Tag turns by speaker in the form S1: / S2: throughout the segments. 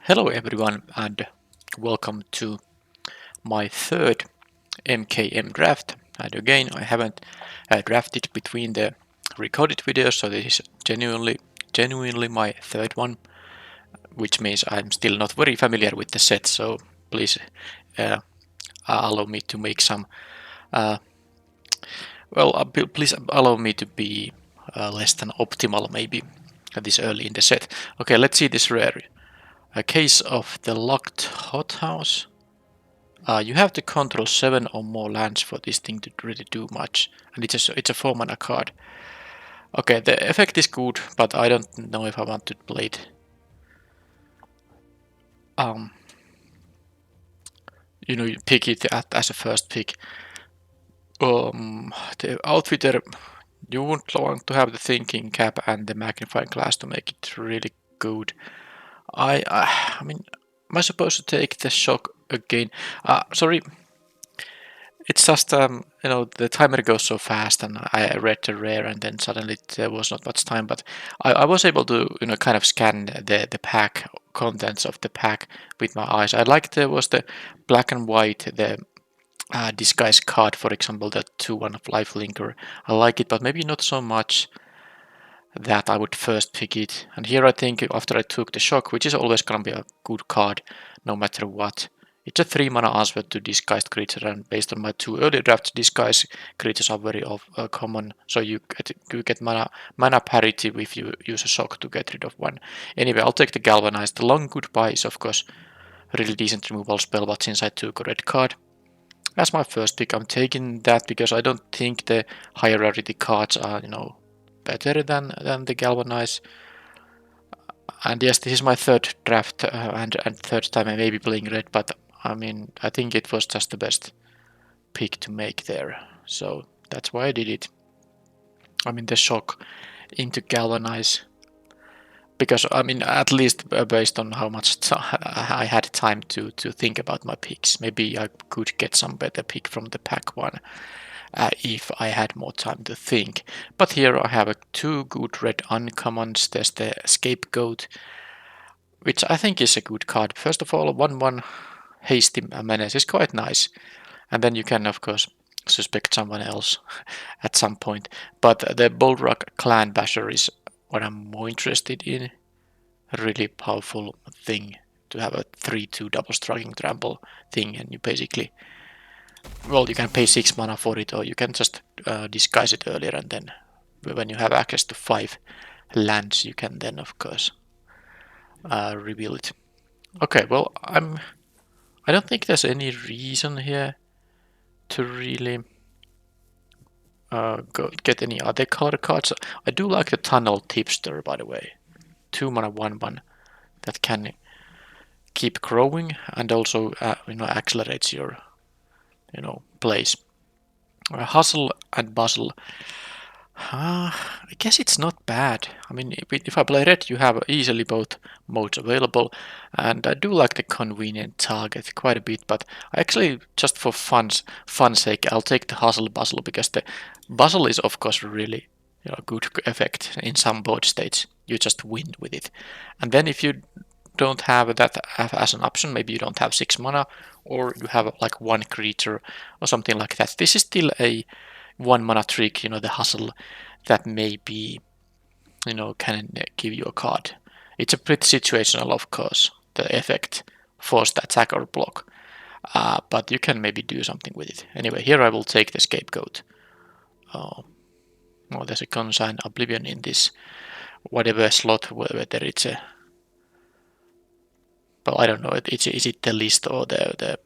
S1: Hello everyone and welcome to my third MKM draft. And again, I haven't drafted between the recorded videos, so this is genuinely my third one, which means I'm still not very familiar with the set. So please uh, allow me to make some. Uh, please allow me to be less than optimal, maybe this early in the set. Okay, let's see this rare. A case of the locked hothouse. You have to control 7 or more lands for this thing to really do much, and it's a 4 mana card. Okay, the effect is good, but I don't know if I want to play it. You pick it as a first pick. The outfitter, you wouldn't want to have the thinking cap and the magnifying glass to make it really good. I mean, am I supposed to take the shock again? Sorry, it's just the timer goes so fast, and I read the rare, and then suddenly there was not much time. But I was able to kind of scan the pack contents of the pack with my eyes. I liked there was the black and white, the disguise card, for example, the 2/1 of life linker. I like it, but maybe not so much that I would first pick it. And here I think after I took the shock, which is always gonna be a good card, no matter what. It's a 3 mana answer to disguised creature, and based on my 2 early drafts, disguised creatures are very common. So you get mana parity if you use a shock to get rid of one. Anyway, I'll take the galvanized. The long goodbye is of course a really decent removal spell, but since I took a red card as my first pick, I'm taking that because I don't think the higher rarity cards are better than the galvanize. And yes, this is my third draft and third time I may be playing red, but I mean, I think it was just the best pick to make there. So that's why I did it. I mean, the shock into galvanize. Because, I mean, at least based on how much I had time to think about my picks. Maybe I could get some better pick from the pack one if I had more time to think. But here I have 2 good red uncommons. There's the Scapegoat, which I think is a good card. First of all, 1/1 Hasty Menace is quite nice. And then you can, of course, suspect someone else at some point. But the Bolrock Clan Basher is what I'm more interested in. A really powerful thing to have a 3/2 double striking trample thing, and you basically, well, you can pay 6 mana for it, or you can just disguise it earlier, and then when you have access to 5 lands, you can then, of course, reveal it. Okay, well, I don't think there's any reason here to really get any other color cards. I do like the Tunnel Tipster, by the way. 2 mana 1/1 that can keep growing and also accelerates your plays. Hustle and Bustle. I guess it's not bad. I mean, if I play red, you have easily both modes available, and I do like the convenient target quite a bit. But I actually, just for fun's sake, I'll take the Hustle Bustle because the Bustle is of course really good effect in some board states. You just win with it, and then if you don't have that as an option, maybe you don't have 6 mana, or you have like 1 creature or something like that. This is still a 1 mana trick, the hustle that maybe can give you a card. It's a pretty situational, of course, the effect, forced attack or block, but you can maybe do something with it. Anyway, here I will take the Scapegoat. Oh, well, there's a Consign Oblivion in this whatever slot, whether it's a, well, I don't know, is it the list or the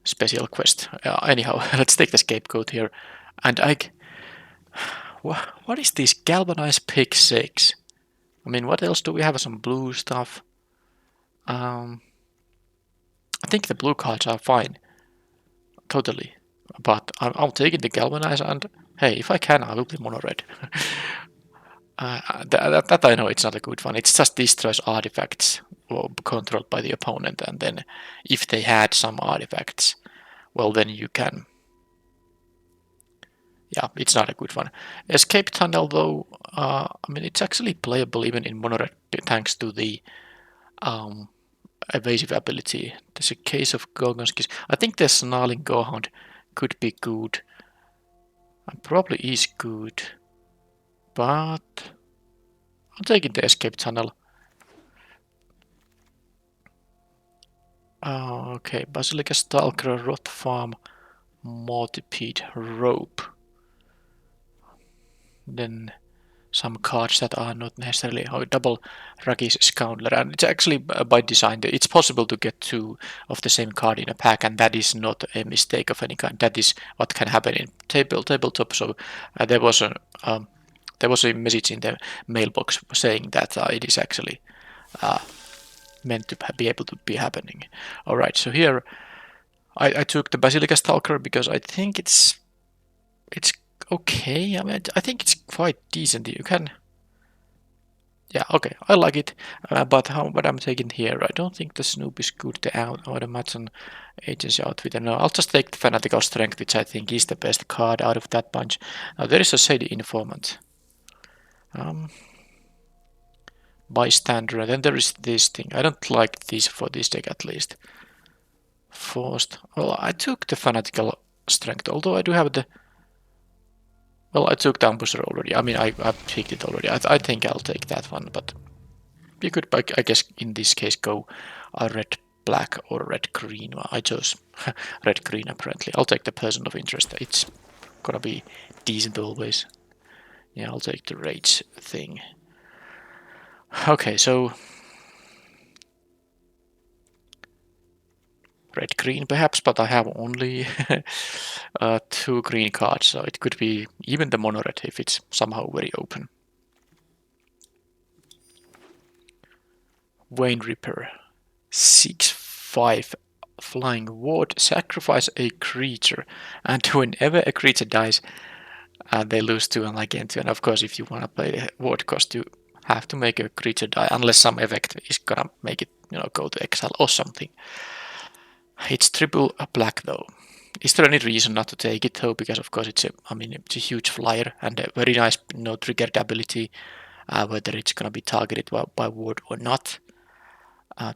S1: special quest? Anyhow, let's take the Scapegoat here, and what is this galvanized pick 6? I mean, what else do we have? Some blue stuff. I think the blue cards are fine, totally. But I'm taking the galvanize, and hey, if I can, I will play mono red. That I know it's not a good one. It just destroys artifacts controlled by the opponent, and then if they had some artifacts, well, then you can. Yeah, it's not a good one. Escape Tunnel, though, I mean, it's actually playable even in mono red thanks to the um, evasive ability. There's a case of Gorgon's Kiss. I think the Snarling Gorehound could be good. And probably is good. But I'm taking the escape tunnel. Oh, okay. Basilica Stalker, Rot Farm, Multipede, Rope. Then some cards that are not necessarily double Ragi's Scoundrel, and it's actually by design. It's possible to get two of the same card in a pack, and that is not a mistake of any kind. That is what can happen in tabletop. So there was a message in the mailbox saying that it is actually meant to be able to be happening. All right, so here I took the Basilica Stalker because I think it's okay. I mean, I think it's quite decent. You can. Yeah, okay, I like it, but what I'm taking here, I don't think the Snoop is good. The Automaton Agency outfit. No, I'll just take the Fanatical Strength, which I think is the best card out of that bunch. Now there is a Shady Informant, Bystander, and then there is this thing. I don't like this for this deck at least. Forced. Well, I took the Fanatical Strength, although I do have the. Well, I took the Ambusher already. I mean, I picked it already. I think I'll take that one, but. You could, I guess, in this case, go red black or red green. I chose red green apparently. I'll take the person of interest. It's gonna be decent always. Yeah, I'll take the rage thing. Okay, so red green perhaps, but I have only two green cards, so it could be even the mono red if it's somehow very open. Wayne Ripper, 6/5 flying ward, sacrifice a creature, and whenever a creature dies, they lose 2 and like into. And of course, if you want to play the ward cost, you have to make a creature die, unless some effect is gonna make it, go to exile or something. It's triple black though. Is there any reason not to take it though? Because of course it's a huge flyer and a very nice triggered ability, whether it's gonna be targeted by ward or not.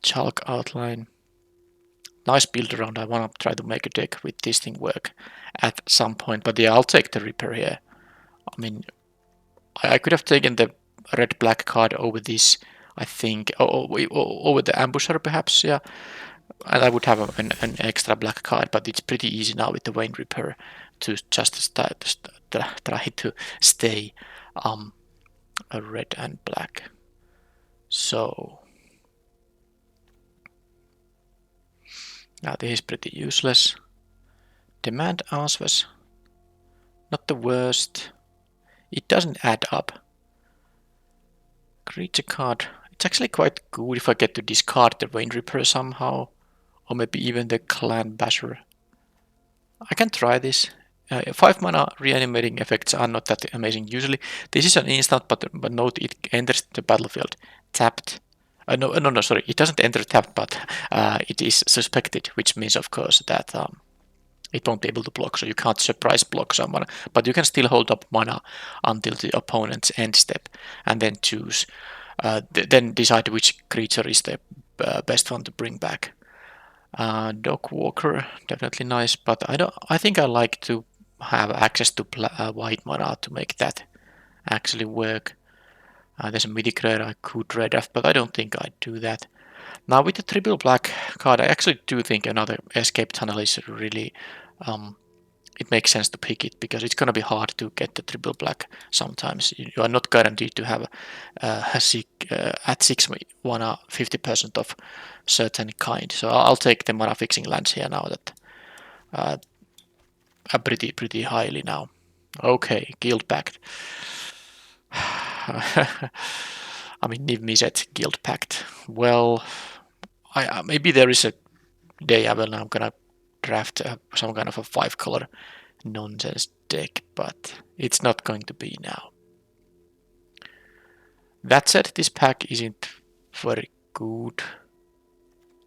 S1: Chalk outline. Nice build around. I want to try to make a deck with this thing work at some point. But yeah, I'll take the Reaper here. I mean, I could have taken the red-black card over this, I think, over the Ambusher perhaps, yeah. And I would have an extra black card, but it's pretty easy now with the Wayne Reaper to just try to stay a red and black. So now this is pretty useless. Demand answers, not the worst. It doesn't add up. Creature card. It's actually quite good if I get to discard the Wayne Reaper somehow. Or maybe even the Clan Basher. I can try this. 5 mana reanimating effects are not that amazing usually. This is an instant, but note it enters the battlefield tapped. No, sorry, it doesn't enter tapped, but it is suspected, which means, of course, that it won't be able to block, so you can't surprise block someone, but you can still hold up mana until the opponent's end step, and then choose, then decide which creature is the best one to bring back. Dog Walker, definitely nice, but I think I like to have access to white mana to make that actually work. There's a Mythic Rare I could red off, but I don't think I'd do that. Now with the triple black card, I actually do think another escape tunnel is really, it makes sense to pick it because it's gonna be hard to get the triple black sometimes. You are not guaranteed to have at 6 mana 50% of certain kind. So I'll take the mana fixing lands here now that are pretty highly now. Okay, Guild Pact. I mean, Niv Mizzet Guild Pact. Well, maybe there is a day when I'm gonna draft some kind of a 5-color nonsense deck, but it's not going to be now. That said, this pack isn't very good.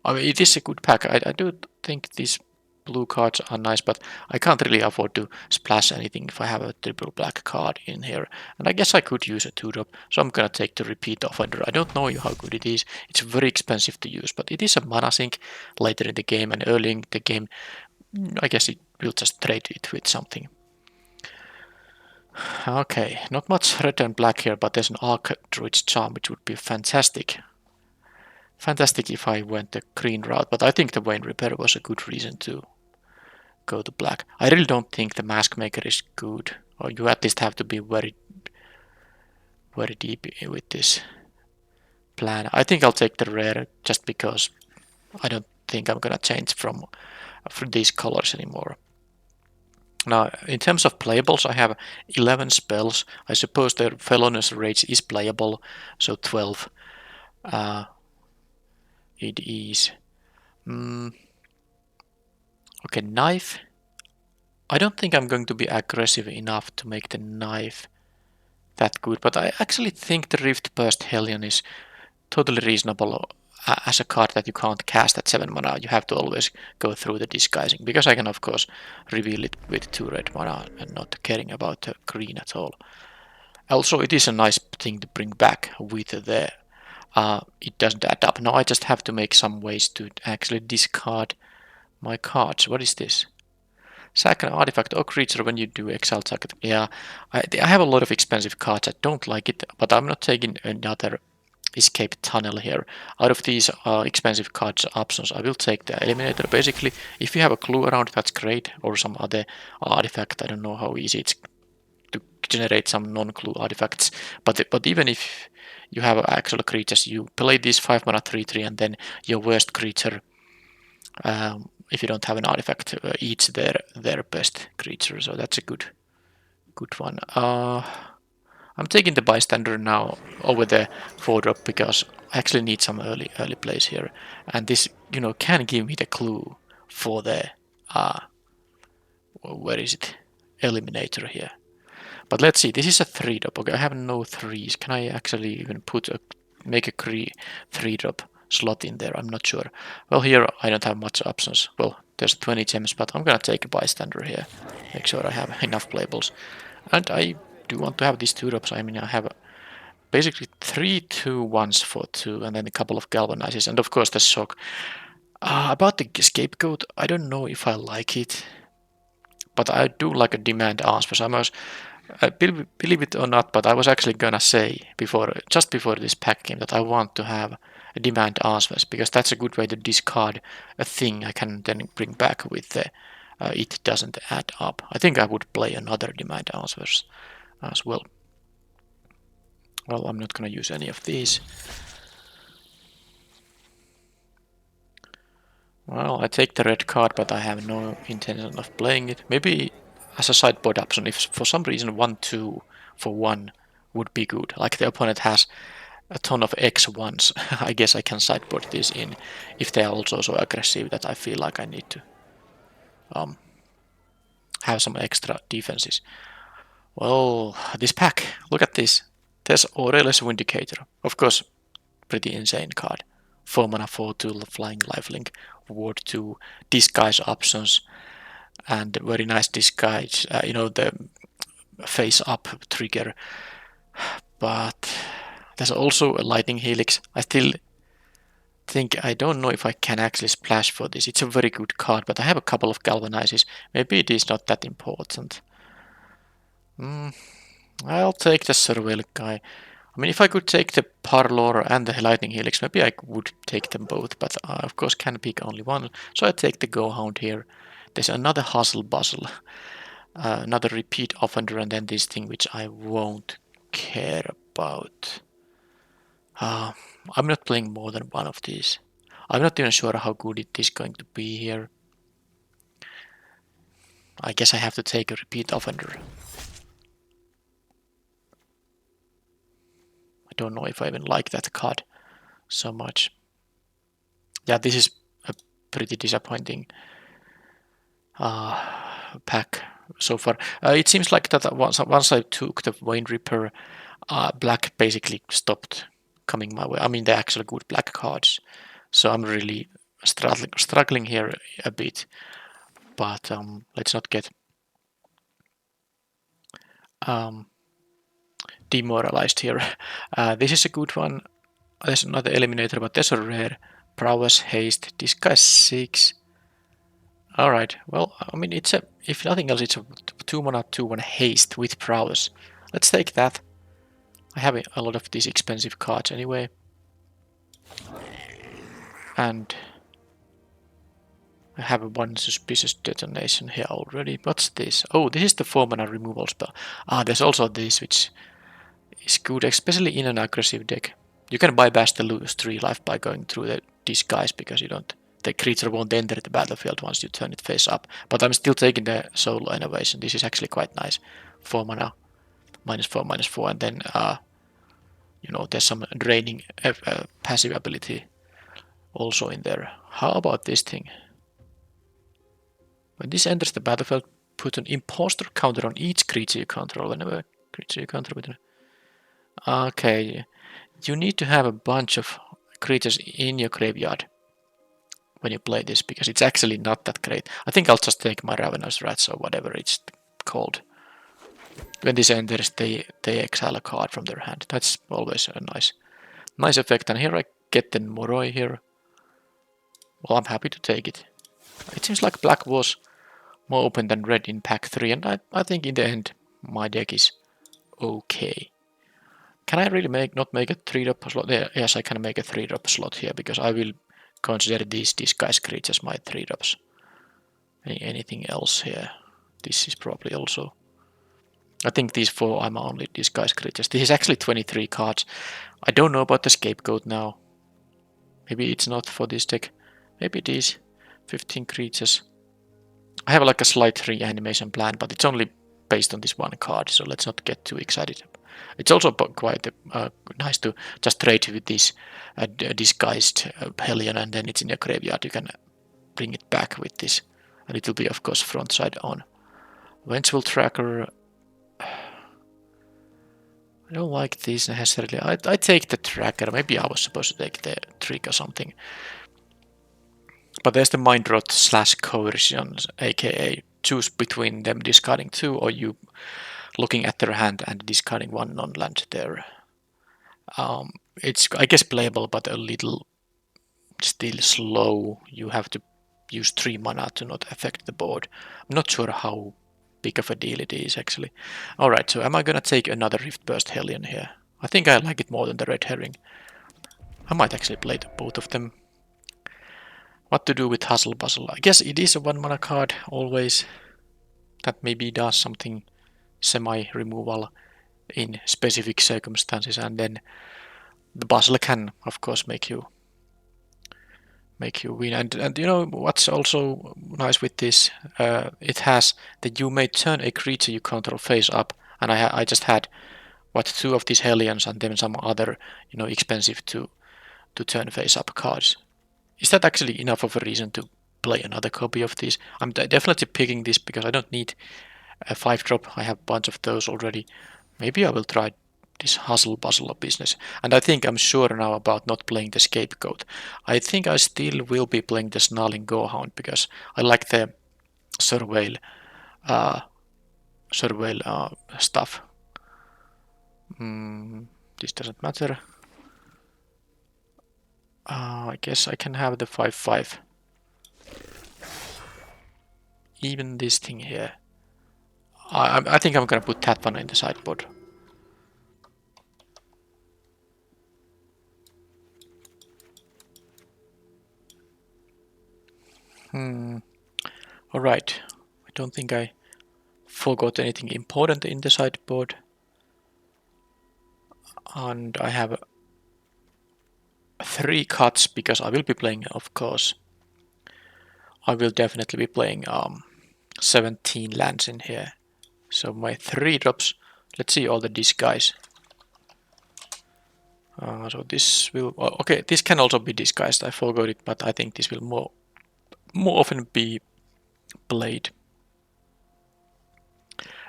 S1: I mean, it is a good pack. I do think this blue cards are nice, but I can't really afford to splash anything if I have a triple black card in here. And I guess I could use a 2-drop, so I'm gonna take the repeat offender. I don't know how good it is. It's very expensive to use, but it is a mana sink later in the game, and early in the game, I guess it will just trade it with something. Okay, not much red and black here, but there's an Archdruid's Charm, which would be fantastic. Fantastic if I went the green route, but I think the Vein Repair was a good reason to go to black. I really don't think the Mask Maker is good, or you at least have to be very deep with this plan. I think I'll take the rare just because I don't think I'm gonna change from these colors anymore. Now, in terms of playables, I have 11 spells. I suppose the Felonious Rage is playable, so 12. It is. Okay, knife. I don't think I'm going to be aggressive enough to make the knife that good, but I actually think the Rift Burst Hellion is totally reasonable as a card that you can't cast at 7 mana. You have to always go through the disguising, because I can of course reveal it with 2 red mana and not caring about the green at all. Also, it is a nice thing to bring back with the it doesn't add up. Now I just have to make some ways to actually discard my cards. What is this? Sack an artifact or creature when you do exile target. Yeah, I have a lot of expensive cards. I don't like it, but I'm not taking another escape tunnel here. Out of these expensive cards options, I will take the eliminator. Basically, if you have a clue around, that's great, or some other artifact. I don't know how easy it's to generate some non-clue artifacts, but even if you have actual creatures, you play this 5 mana 3/3, and then your worst creature, if you don't have an artifact, eats their best creature. So that's a good one. I'm taking the bystander now over the 4-drop because I actually need some early plays here, and this can give me the clue for the where is it, eliminator here. But let's see, this is a 3-drop. Okay, I have no 3s. Can I actually even make a 3-drop slot in there? I'm not sure. Well, here I don't have much options. Well, there's 20 gems, but I'm gonna take a bystander here. Make sure I have enough playables. And I do want to have these 2-drops. I mean, I have basically 3 2/1s for 2, and then a couple of galvanizes, and of course the shock. About the scapegoat, I don't know if I like it, but I do like a demand answer. I was, believe it or not, but I was actually gonna say just before this pack came, that I want to have a demand answers, because that's a good way to discard a thing I can then bring back with the it doesn't add up. I think I would play another demand answers as well. Well, I'm not gonna use any of these. Well, I take the red card, but I have no intention of playing it. Maybe as a sideboard option, if for some reason 1/2 for 1 would be good. Like the opponent has a ton of X1s, I guess I can sideboard this in if they are also so aggressive that I feel like I need to have some extra defenses. Well, this pack, look at this. There's Aurelius Vindicator. Of course, pretty insane card. 4 mana 4/2 flying lifelink, ward 2, disguise options, and very nice disguise. The face up trigger. But there's also a lightning helix. I still think I don't know if I can actually splash for this. It's a very good card, but I have a couple of galvanizes. Maybe it is not that important. I'll take the surveil guy. I mean, if I could take the Parlor and the Lightning Helix, maybe I would take them both, but I of course can pick only one, so I take the Go Hound here. There's another Hustle Bustle, another repeat offender, and then this thing which I won't care about. I'm not playing more than one of these. I'm not even sure how good it is going to be here. I guess I have to take a repeat offender. I don't know if I even like that card so much. Yeah, this is a pretty disappointing pack so far. It seems like that once I took the Vein Reaper, black basically stopped coming my way. I mean, they're actually good black cards, so I'm really struggling here a bit. but let's not get demoralized here. This is a good one. There's another eliminator, but there's a rare. Prowess, haste, disguise 6. Alright, well, I mean, it's a, if nothing else, it's a 2 mana 2/1 haste with prowess. Let's take that. I have a lot of these expensive cards anyway. And I have one suspicious detonation here already. What's this? Oh, this is the 4 mana removal spell. Ah, there's also this, which is good, especially in an aggressive deck. You can bypass the lose 3 life by going through the disguise because you don't. The creature won't enter the battlefield once you turn it face up. But I'm still taking the solo innovation. This is actually quite nice. 4 mana, -4/-4, and then you know, there's some draining passive ability also in there. How about this thing? When this enters the battlefield, put an imposter counter on each creature you control. Whenever creature you control with an... Okay, you need to have a bunch of creatures in your graveyard when you play this, because it's actually not that great. I think I'll just take my Ravenous Rats or whatever it's called. When this enters, they exile a card from their hand. That's always a nice effect. And here I get the Moroi here. Well, I'm happy to take it. It seems like black was more open than red in pack 3, and I think in the end my deck is okay. Can I really not make a 3-drop slot? Yes, I can make a 3-drop slot here, because I will consider these disguise creatures my 3-drops. Anything else here? This is probably also... I think these 4 are my only disguise creatures. This is actually 23 cards. I don't know about the scapegoat now. Maybe it's not for this deck. Maybe it is. 15 creatures. I have like a slight reanimation plan, but it's only based on this one card, so let's not get too excited. It's also quite nice to just trade with this disguised Hellion, and then it's in your graveyard. You can bring it back with this, and it will be, of course, front side on. Vengeful Tracker. I don't like these necessarily. I take the Tracker. Maybe I was supposed to take the Trick or something. But there's the Mind Rot / Coercion, aka choose between them discarding 2 or you looking at their hand and discarding 1 non-land there. It's, I guess, playable, but a little still slow. You have to use 3 mana to not affect the board. I'm not sure how big of a deal it is, actually. Alright, so am I gonna take another Riftburst Hellion here? I think I like it more than the Red Herring. I might actually play both of them. What to do with Hustle Bustle? I guess it is a 1 mana card, always. That maybe does something semi-removal in specific circumstances, and then the Bustle can, of course, make you win. And you know what's also nice with this? It has that you may turn a creature you control face up, and I just had 2 of these Hellions and then some other, you know, expensive to turn face up cards. Is that actually enough of a reason to play another copy of these? I'm definitely picking this because I don't need a 5-drop. I have a bunch of those already. Maybe I will try this Hustle Bustle business. And I think I'm sure now about not playing the Scapegoat. I think I still will be playing the Snarling Gorehound because I like the Surveil stuff. This doesn't matter. I guess I can have the 5/5. Even this thing here. I think I'm gonna put that one in the sideboard. Alright. I don't think I forgot anything important in the sideboard. And I have 3 cuts because I will be playing, of course. I will definitely be playing 17 lands in here. So my 3-drops, let's see all the disguise. So this will, okay, this can also be disguised, I forgot it, but I think this will more often be played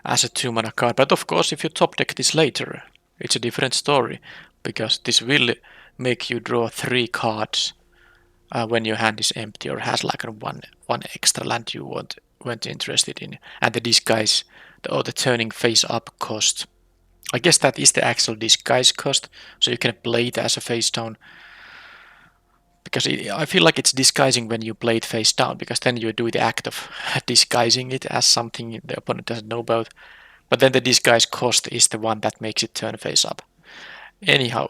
S1: as a 2 mana card. But of course, if you top deck this later, it's a different story, because this will make you draw 3 cards when your hand is empty or has like one extra land you want weren't interested in. And the disguise, or the turning face up cost. I guess that is the actual disguise cost, so you can play it as a face down. Because I feel like it's disguising when you play it face down, because then you do the act of disguising it as something the opponent doesn't know about. But then the disguise cost is the one that makes it turn face up. Anyhow,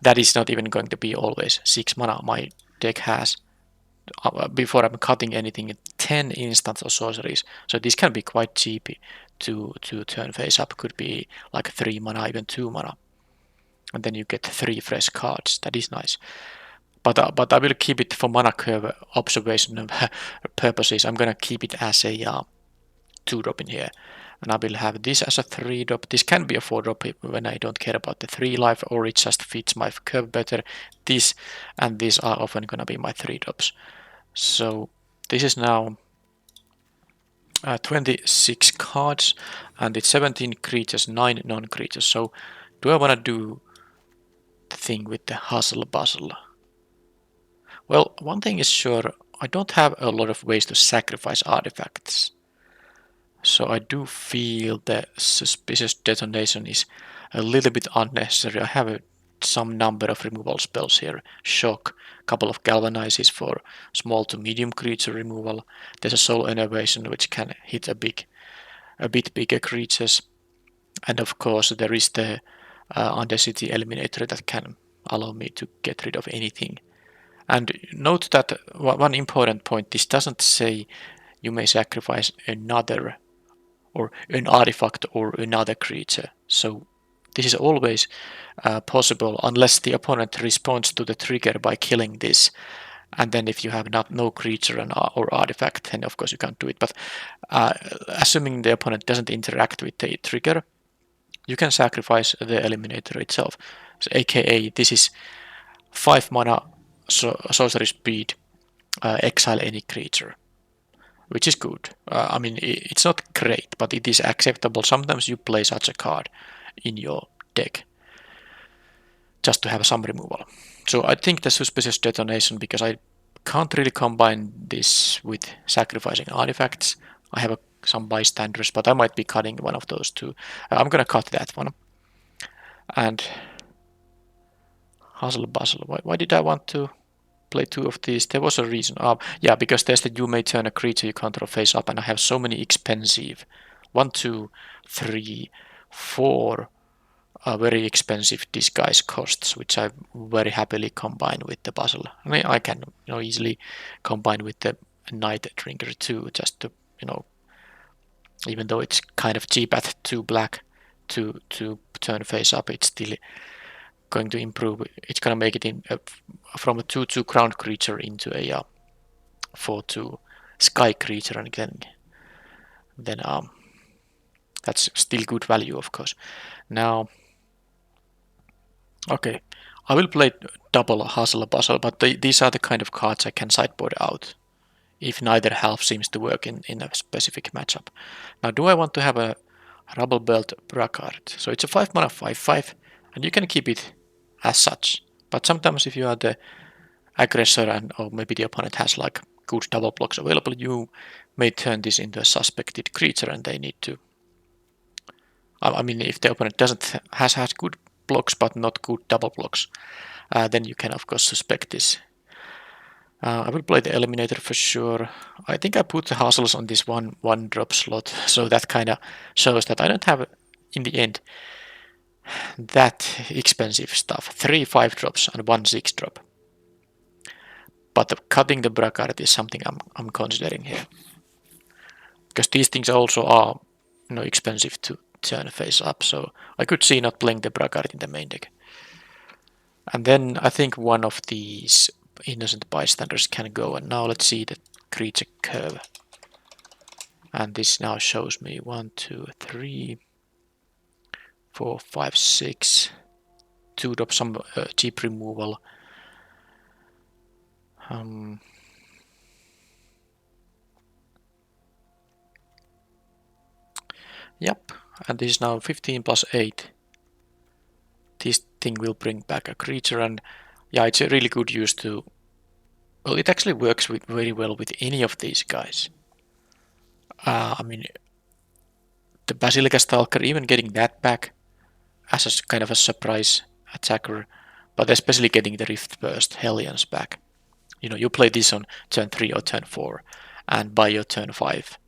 S1: that is not even going to be always 6 mana. My deck has, before I'm cutting anything, 10 instants or sorceries. So this can be quite cheap to turn face up. Could be like 3 mana, even 2 mana. And then you get 3 fresh cards. That is nice. But I will keep it for mana curve observation purposes. I'm gonna keep it as a 2-drop in here. And I will have this as a 3-drop. This can be a 4-drop when I don't care about the 3 life, or it just fits my curve better. This and this are often gonna be my 3-drops. So this is now 26 cards, and it's 17 creatures, 9 non-creatures. So do I wanna do the thing with the hustle bustle? Well, one thing is sure, I don't have a lot of ways to sacrifice artifacts. So I do feel the suspicious detonation is a little bit unnecessary. I have some number of removal spells here. Shock, couple of galvanizes for small to medium creature removal. There's a soul innervation which can hit a bit bigger creatures. And of course there is the Undercity Eliminator that can allow me to get rid of anything. And note that one important point, this doesn't say you may sacrifice another or an artifact or another creature. So this is always possible unless the opponent responds to the trigger by killing this. And then if you have no creature or artifact, then of course you can't do it. But assuming the opponent doesn't interact with the trigger, you can sacrifice the Eliminator itself. So, aka this is 5 mana sorcery speed, exile any creature, which is good. I mean, it's not great, but it is acceptable. Sometimes you play such a card in your deck just to have some removal. So I think the suspicious detonation, because I can't really combine this with sacrificing artifacts. I have some bystanders, but I might be cutting one of those two. I'm gonna cut that one. And hustle bustle. Why did I want to play 2 of these? There was a reason. Yeah, because there's that you may turn a creature you control face up, and I have so many expensive 1, 2, 3, 4 very expensive disguise costs, which I very happily combine with the Bustle. I mean, I can easily combine with the Night Drinker too, just to even though it's kind of cheap at 2 black to turn face up, it's still going to improve. It's gonna make it in from a 2/2 ground creature into a 4/2 sky creature, and then that's still good value, of course. Now, okay, I will play double hustle bustle, but these are the kind of cards I can sideboard out if neither half seems to work in a specific matchup. Now, do I want to have a Rubble Belt Bracard? So it's a 5 mana 5/5, and you can keep it as such. But sometimes if you are the aggressor or maybe the opponent has like good double blocks available, you may turn this into a suspected creature, and they need to. I mean, if the opponent has good blocks but not good double blocks, then you can of course suspect this. I will play the Eliminator for sure. I think I put the hustles on this one drop slot, so that kind of shows that I don't have, in the end, that expensive stuff. 3 5 drops and 1 6 drop. But cutting the Bracard is something I'm considering here, because these things also are expensive to turn face up. So I could see not playing the Bracard in the main deck. And then I think one of these innocent bystanders can go. And now let's see the creature curve. And this now shows me 1, 2, 3, 4, 5, 6. 2 drop some cheap removal. Yep, and this is now 15 plus 8. This thing will bring back a creature, and yeah, it's a really good use to. Well, it actually works very well with any of these guys. I mean, the Basilica Stalker, even getting that back as a kind of a surprise attacker, but especially getting the Rift Burst Hellions back. You play this on turn 3 or turn 4, and by your turn 5,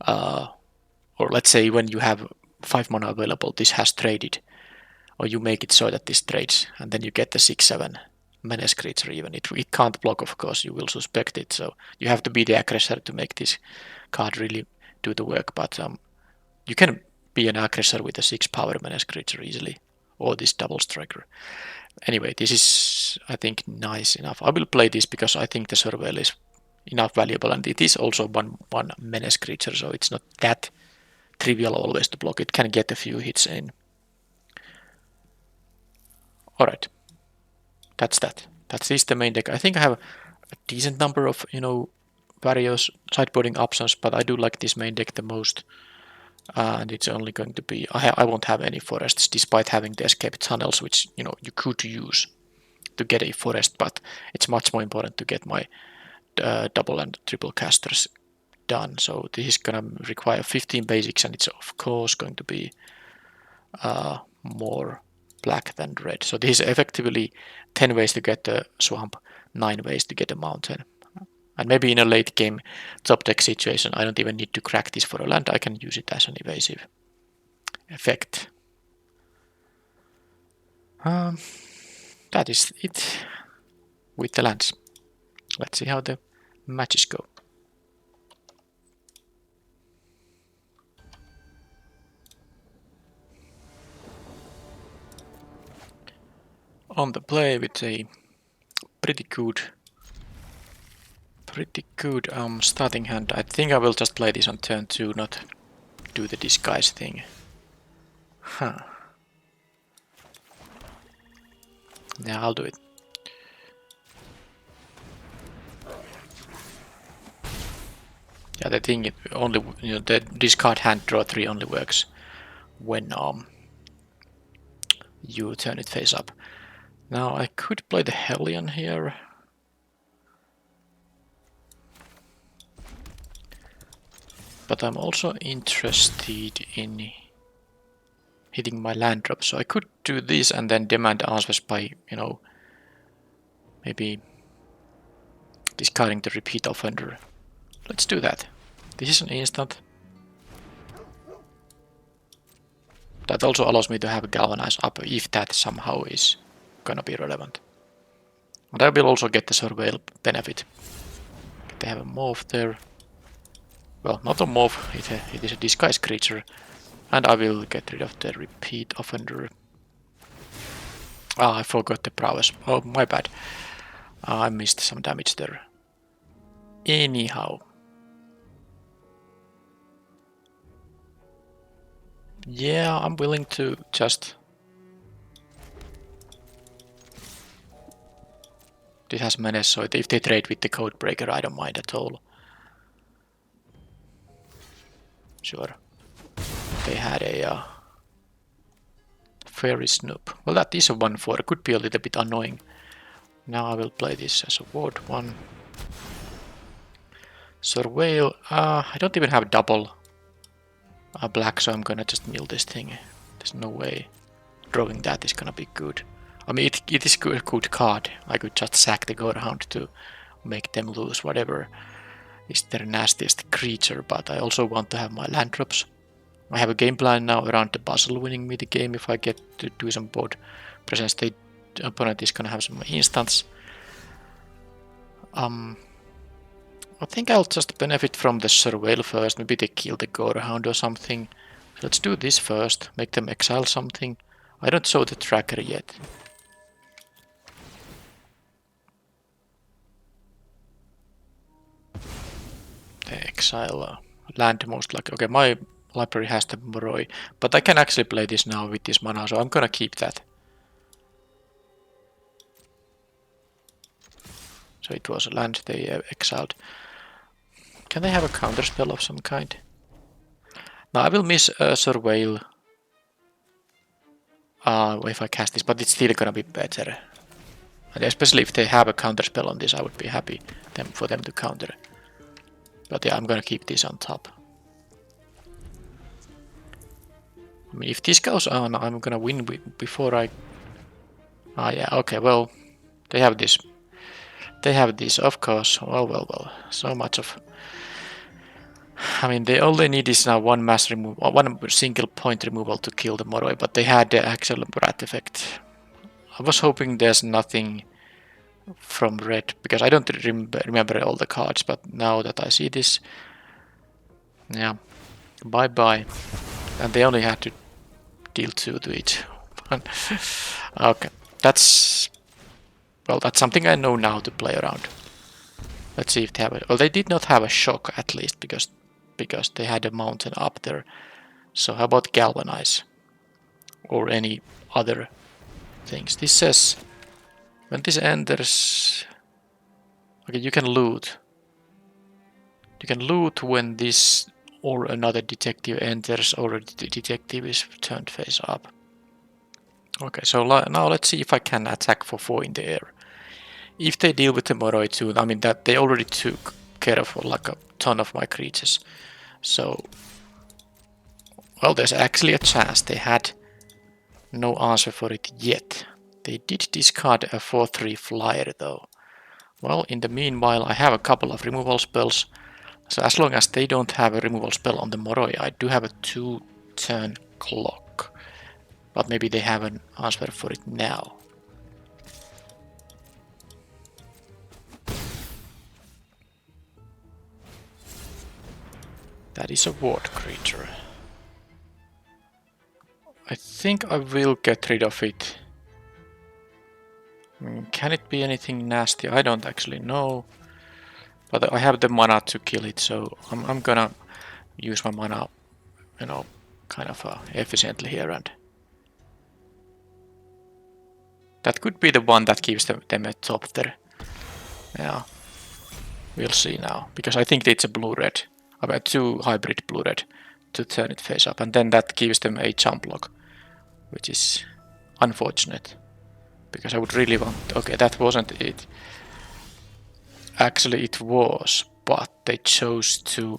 S1: or let's say when you have 5 mana available, this has traded, or you make it so that this trades, and then you get the 6/7 menace creature even. It can't block, of course, you will suspect it, so you have to be the aggressor to make this card really do the work, but you can be an aggressor with a 6 power menace creature easily, or this double striker. Anyway, this is, I think, nice enough. I will play this because I think the Surveil is enough valuable, and it is also one menace creature, so it's not that trivial always to block. It can get a few hits in. Alright, that's that. That is the main deck. I think I have a decent number of, various sideboarding options, but I do like this main deck the most. And it's only going to be, I won't have any forests, despite having the escape tunnels, which, you could use to get a forest, but it's much more important to get my double and triple casters done. So this is gonna require 15 basics, and it's of course going to be more black than red. So this is effectively 10 ways to get the swamp, 9 ways to get a mountain. And maybe in a late game top deck situation, I don't even need to crack this for a land. I can use it as an evasive effect. That is it with the lands. Let's see how the matches go. On the play with a pretty good starting hand. I think I will just play this on turn 2, not do the disguise thing. Huh. Yeah, I'll do it. Yeah, the thing only, the discard hand draw 3 only works when you turn it face up. Now I could play the Hellion here. But I'm also interested in hitting my land drop, so I could do this and then demand answers by, maybe discarding the repeat offender. Let's do that. This is an instant. That also allows me to have a galvanize up if that somehow is gonna be relevant. And I will also get the surveil benefit. They have a morph there. Well, not a morph, it is a disguise creature. And I will get rid of the repeat offender. I forgot the prowess. Oh, my bad. I missed some damage there. Anyhow. Yeah, I'm willing to just... This has menace, so if they trade with the Codebreaker, I don't mind at all. Sure. They had a Fairy Snoop. Well, that is a 1/4. Could be a little bit annoying. Now I will play this as a ward 1. Surveil. I don't even have double black, so I'm gonna just mill this thing. There's no way drawing that is gonna be good. I mean, it is a good card. I could just sack the Gorehound to make them lose whatever is their nastiest creature, but I also want to have my land drops. I have a game plan now around the Bustle winning me the game. If I get to do some board presence, the opponent is gonna have some instants. I think I'll just benefit from the Surveil first. Maybe they kill the Gorehound or something. Let's do this first. Make them exile something. I don't show the tracker yet. They exile land most likely. Okay, my library has the Moroi, but I can actually play this now with this mana, so I'm gonna keep that. So it was a land they exiled. Can they have a counterspell of some kind? Now I will miss Surveil if I cast this, but it's still gonna be better. And especially if they have a counterspell on this, I would be happy for them to counter. But yeah, I'm gonna keep this on top. I mean, if this goes on, I'm gonna win before I... Ah, yeah, okay, well, they have this. They have this, of course. Well. So much of... I mean, they only need is now one mass removal, one single point removal to kill the Moroi, but they had the actual rat effect. I was hoping there's nothing from red, because I don't remember all the cards, but now that I see this, yeah, bye. And they only had to deal 2 to each. Okay, that's... Well, that's something I know now to play around. Let's see if they have it. Well, they did not have a shock, at least, because they had a mountain up there. So how about galvanize? Or any other things? This says when this enters... Okay, you can loot. You can loot when this or another detective enters, or the detective is turned face up. Okay, so now let's see if I can attack for 4 in the air. If they deal with the Moroi too, I mean that they already took care of like a ton of my creatures. So, well, there's actually a chance. They had no answer for it yet. They did discard a 4/3 flyer though. Well, in the meanwhile, I have a couple of removal spells. So as long as they don't have a removal spell on the Moroi, I do have a 2-turn clock. But maybe they have an answer for it now. That is a ward creature. I think I will get rid of it. Can it be anything nasty? I don't actually know. But I have the mana to kill it, so I'm gonna use my mana, you know, kind of efficiently here. And that could be the one that gives them a top there. Yeah, we'll see now. Because I think it's a blue-red. I mean, 2 hybrid blue-red to turn it face up. And then that gives them a jump lock, which is unfortunate. Because I would really want... Okay, that wasn't it. Actually, it was, but they chose to...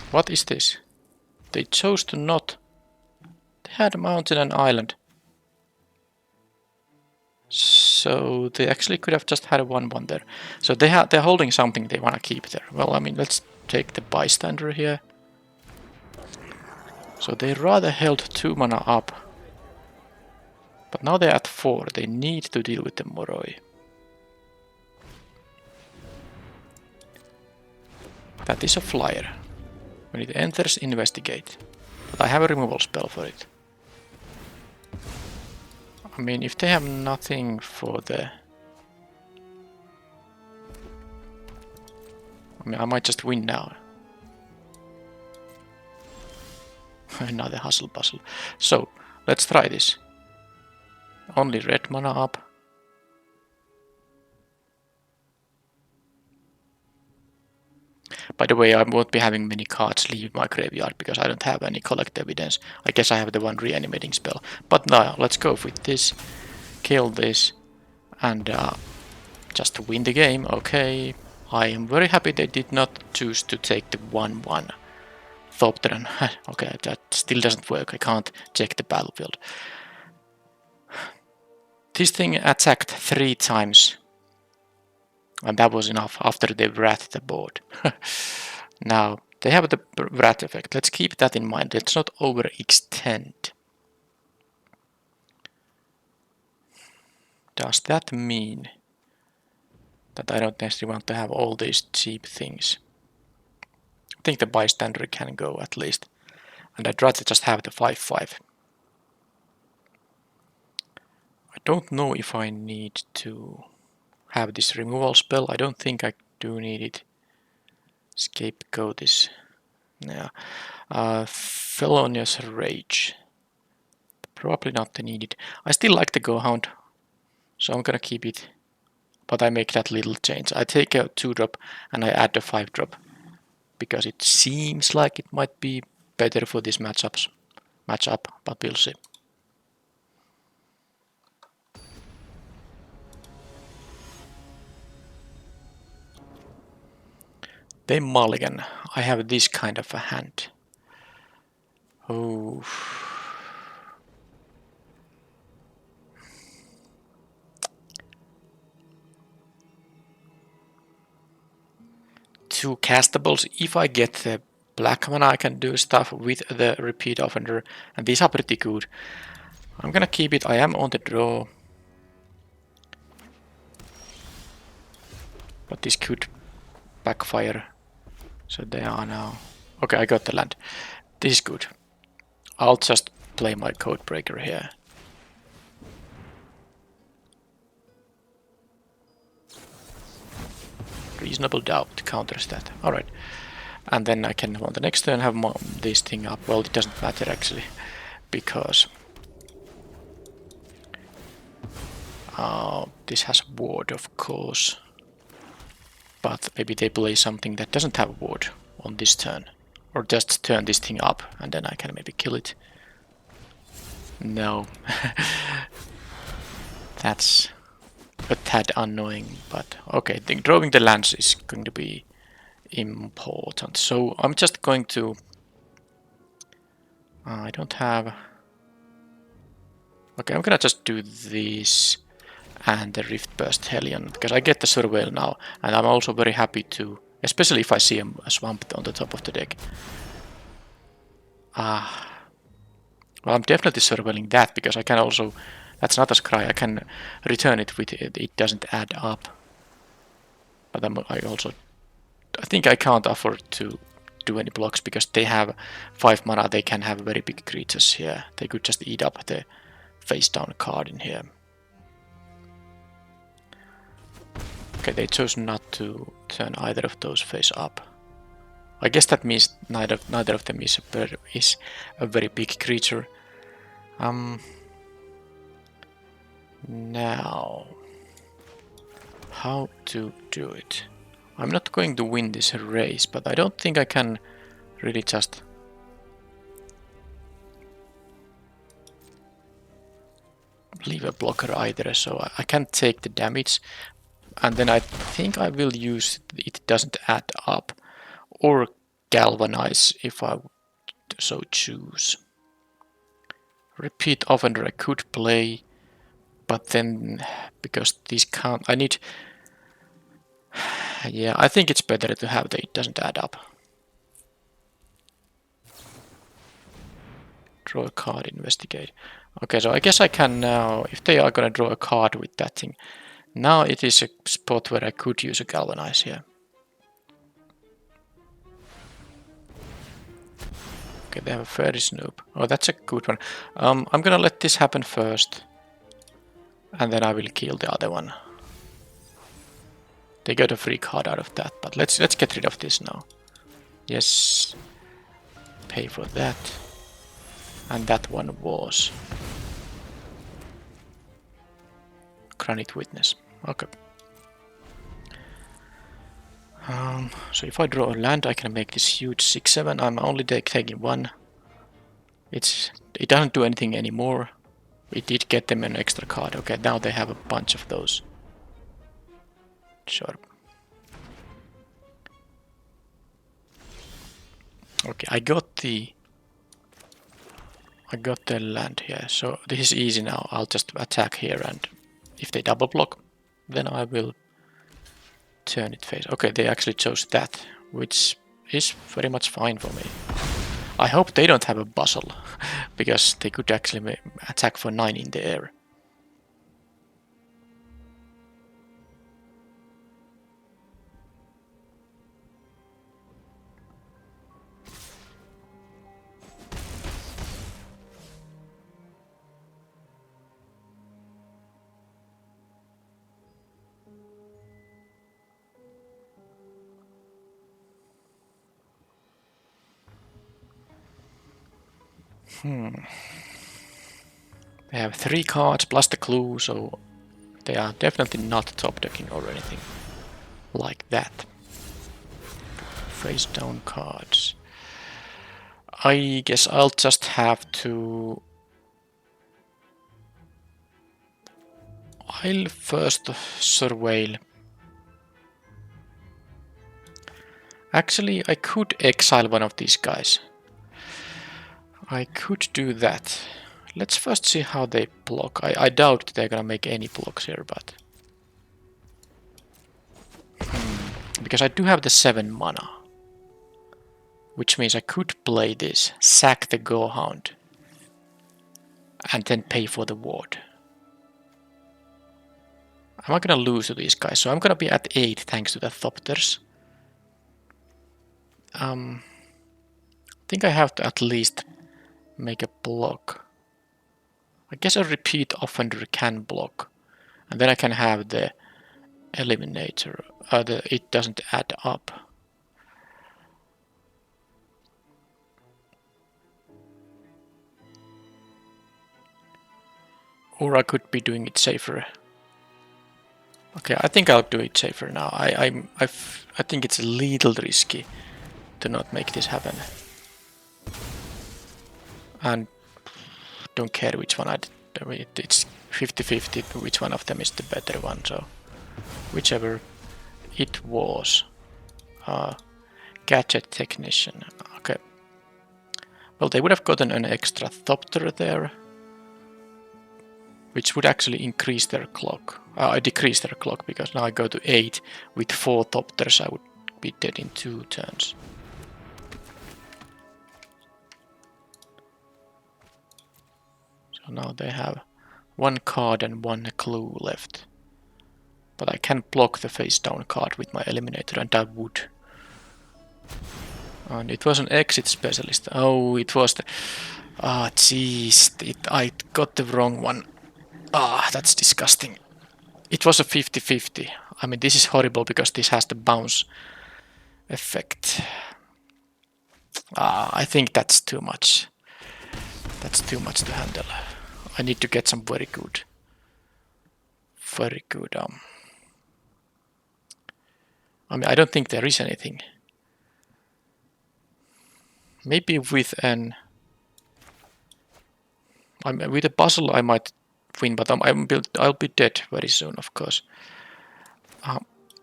S1: What is this? They chose to not... They had a mountain and island. So they actually could have just had a 1/1 there. So they're holding something they want to keep there. Well, I mean, let's take the bystander here. So they rather held 2 mana up. But now they're at 4. They need to deal with the Moroi. That is a flyer. When it enters, investigate. But I have a removal spell for it. I mean, if they have nothing for the... I mean, I might just win now. Another hustle bustle. So, let's try this. Only red mana up. By the way, I won't be having many cards leave my graveyard because I don't have any collect evidence. I guess I have the one reanimating spell. But now, let's go with this. Kill this. And just win the game. Okay. I am very happy they did not choose to take the 1/1. Thopteren. Okay, that still doesn't work. I can't check the battlefield. This thing attacked 3 times. And that was enough after they wrathed the board. Now, they have the wrath effect. Let's keep that in mind. Let's not overextend. Does that mean that I don't necessarily want to have all these cheap things? I think the bystander can go at least. And I'd rather just have the 5/5. I don't know if I need to have this removal spell. I don't think I do need it. Scapegoat is... Yeah. Felonious Rage. Probably not needed. I still like the Go Hound, so I'm gonna keep it. But I make that little change. I take a 2-drop and I add a 5-drop. Because it seems like it might be better for this matchup, but we'll see. they mulligan. I have this kind of a hand. Oh. Two castables. If I get the black one, I can do stuff with the repeat offender, and these are pretty good. I'm gonna keep it. I am on the draw. But this could backfire. So they are now. Okay, I got the land. This is good. I'll just play my code breaker here. Reasonable doubt counters that. Alright. And then I can on the next turn have this thing up. Well, it doesn't matter actually. Because this has a ward, of course. But maybe they play something that doesn't have a ward on this turn. Or just turn this thing up and then I can maybe kill it. No. That's a tad annoying, but okay, I think drawing the lands is going to be important. So I'm just going to... I don't have... Okay, I'm gonna just do this and the Rift Burst Hellion, because I get the Surveil now, and I'm also very happy to, especially if I see a swamp on the top of the deck. Well, I'm definitely surveilling that, because I can also, that's not a scry, I can return it with it, it doesn't add up. But I think I can't afford to do any blocks, because they have 5 mana, they can have very big creatures here. They could just eat up the face down card in here. Okay, they chose not to turn either of those face up. I guess that means neither of them is a very big creature. Now, how to do it? I'm not going to win this race, but I don't think I can really just... leave a blocker either, so I can't take the damage. And then I think I will use it doesn't add up, or galvanize if I would so choose. Repeat offender I could play, but then because these can't, I need... Yeah, I think it's better to have the it doesn't add up. Draw a card, investigate. Okay, so I guess I can now, if they are gonna draw a card with that thing, now it is a spot where I could use a galvanize here. Okay, they have a fairy snoop. Oh, that's a good one. I'm gonna let this happen first, and then I will kill the other one. They got a free card out of that, but let's get rid of this now. Yes, pay for that, and that one was Granite Witness. Okay. So if I draw a land, I can make this huge 6/7. I'm only taking one. It doesn't do anything anymore. It did get them an extra card. Okay, now they have a bunch of those. Sure. Okay, I got the land here, so this is easy now. I'll just attack here, and if they double block, then I will turn it face. Okay, they actually chose that, which is very much fine for me. I hope they don't have a Bustle, because they could actually attack for 9 in the air. They have 3 cards plus the clue, so they are definitely not top decking or anything like that. Face down cards. I guess I'll just have to... I'll first surveil. Actually, I could exile one of these guys. I could do that. Let's first see how they block. I doubt they're gonna make any blocks here, but... Because I do have the 7 mana. Which means I could play this, sack the Gorehound, and then pay for the ward. I'm not gonna lose to these guys, so I'm gonna be at 8 thanks to the Thopters. I think I have to at least make a block. I guess a repeat offender can block. And then I can have the eliminator. It doesn't add up. Or I could be doing it safer. Okay, I think I'll do it safer now. I think it's a little risky to not make this happen. And don't care which one it's 50-50 which one of them is the better one, so whichever it was. Gadget technician. Okay. Well, they would have gotten an extra Thopter there, which would actually increase their clock. Decrease their clock, because now I go to 8 with 4 Thopters. I would be dead in 2 turns. So now they have 1 card and 1 clue left. But I can block the face down card with my eliminator, and I would. And it was an exit specialist. Oh, it was the... Ah, jeez. I got the wrong one. Ah, that's disgusting. It was a 50-50. I mean, this is horrible because this has the bounce effect. Ah, I think that's too much. That's too much to handle. I need to get some very good... I mean, I don't think there is anything. Maybe with an... with a Bustle I might win, but I'll be dead very soon, of course.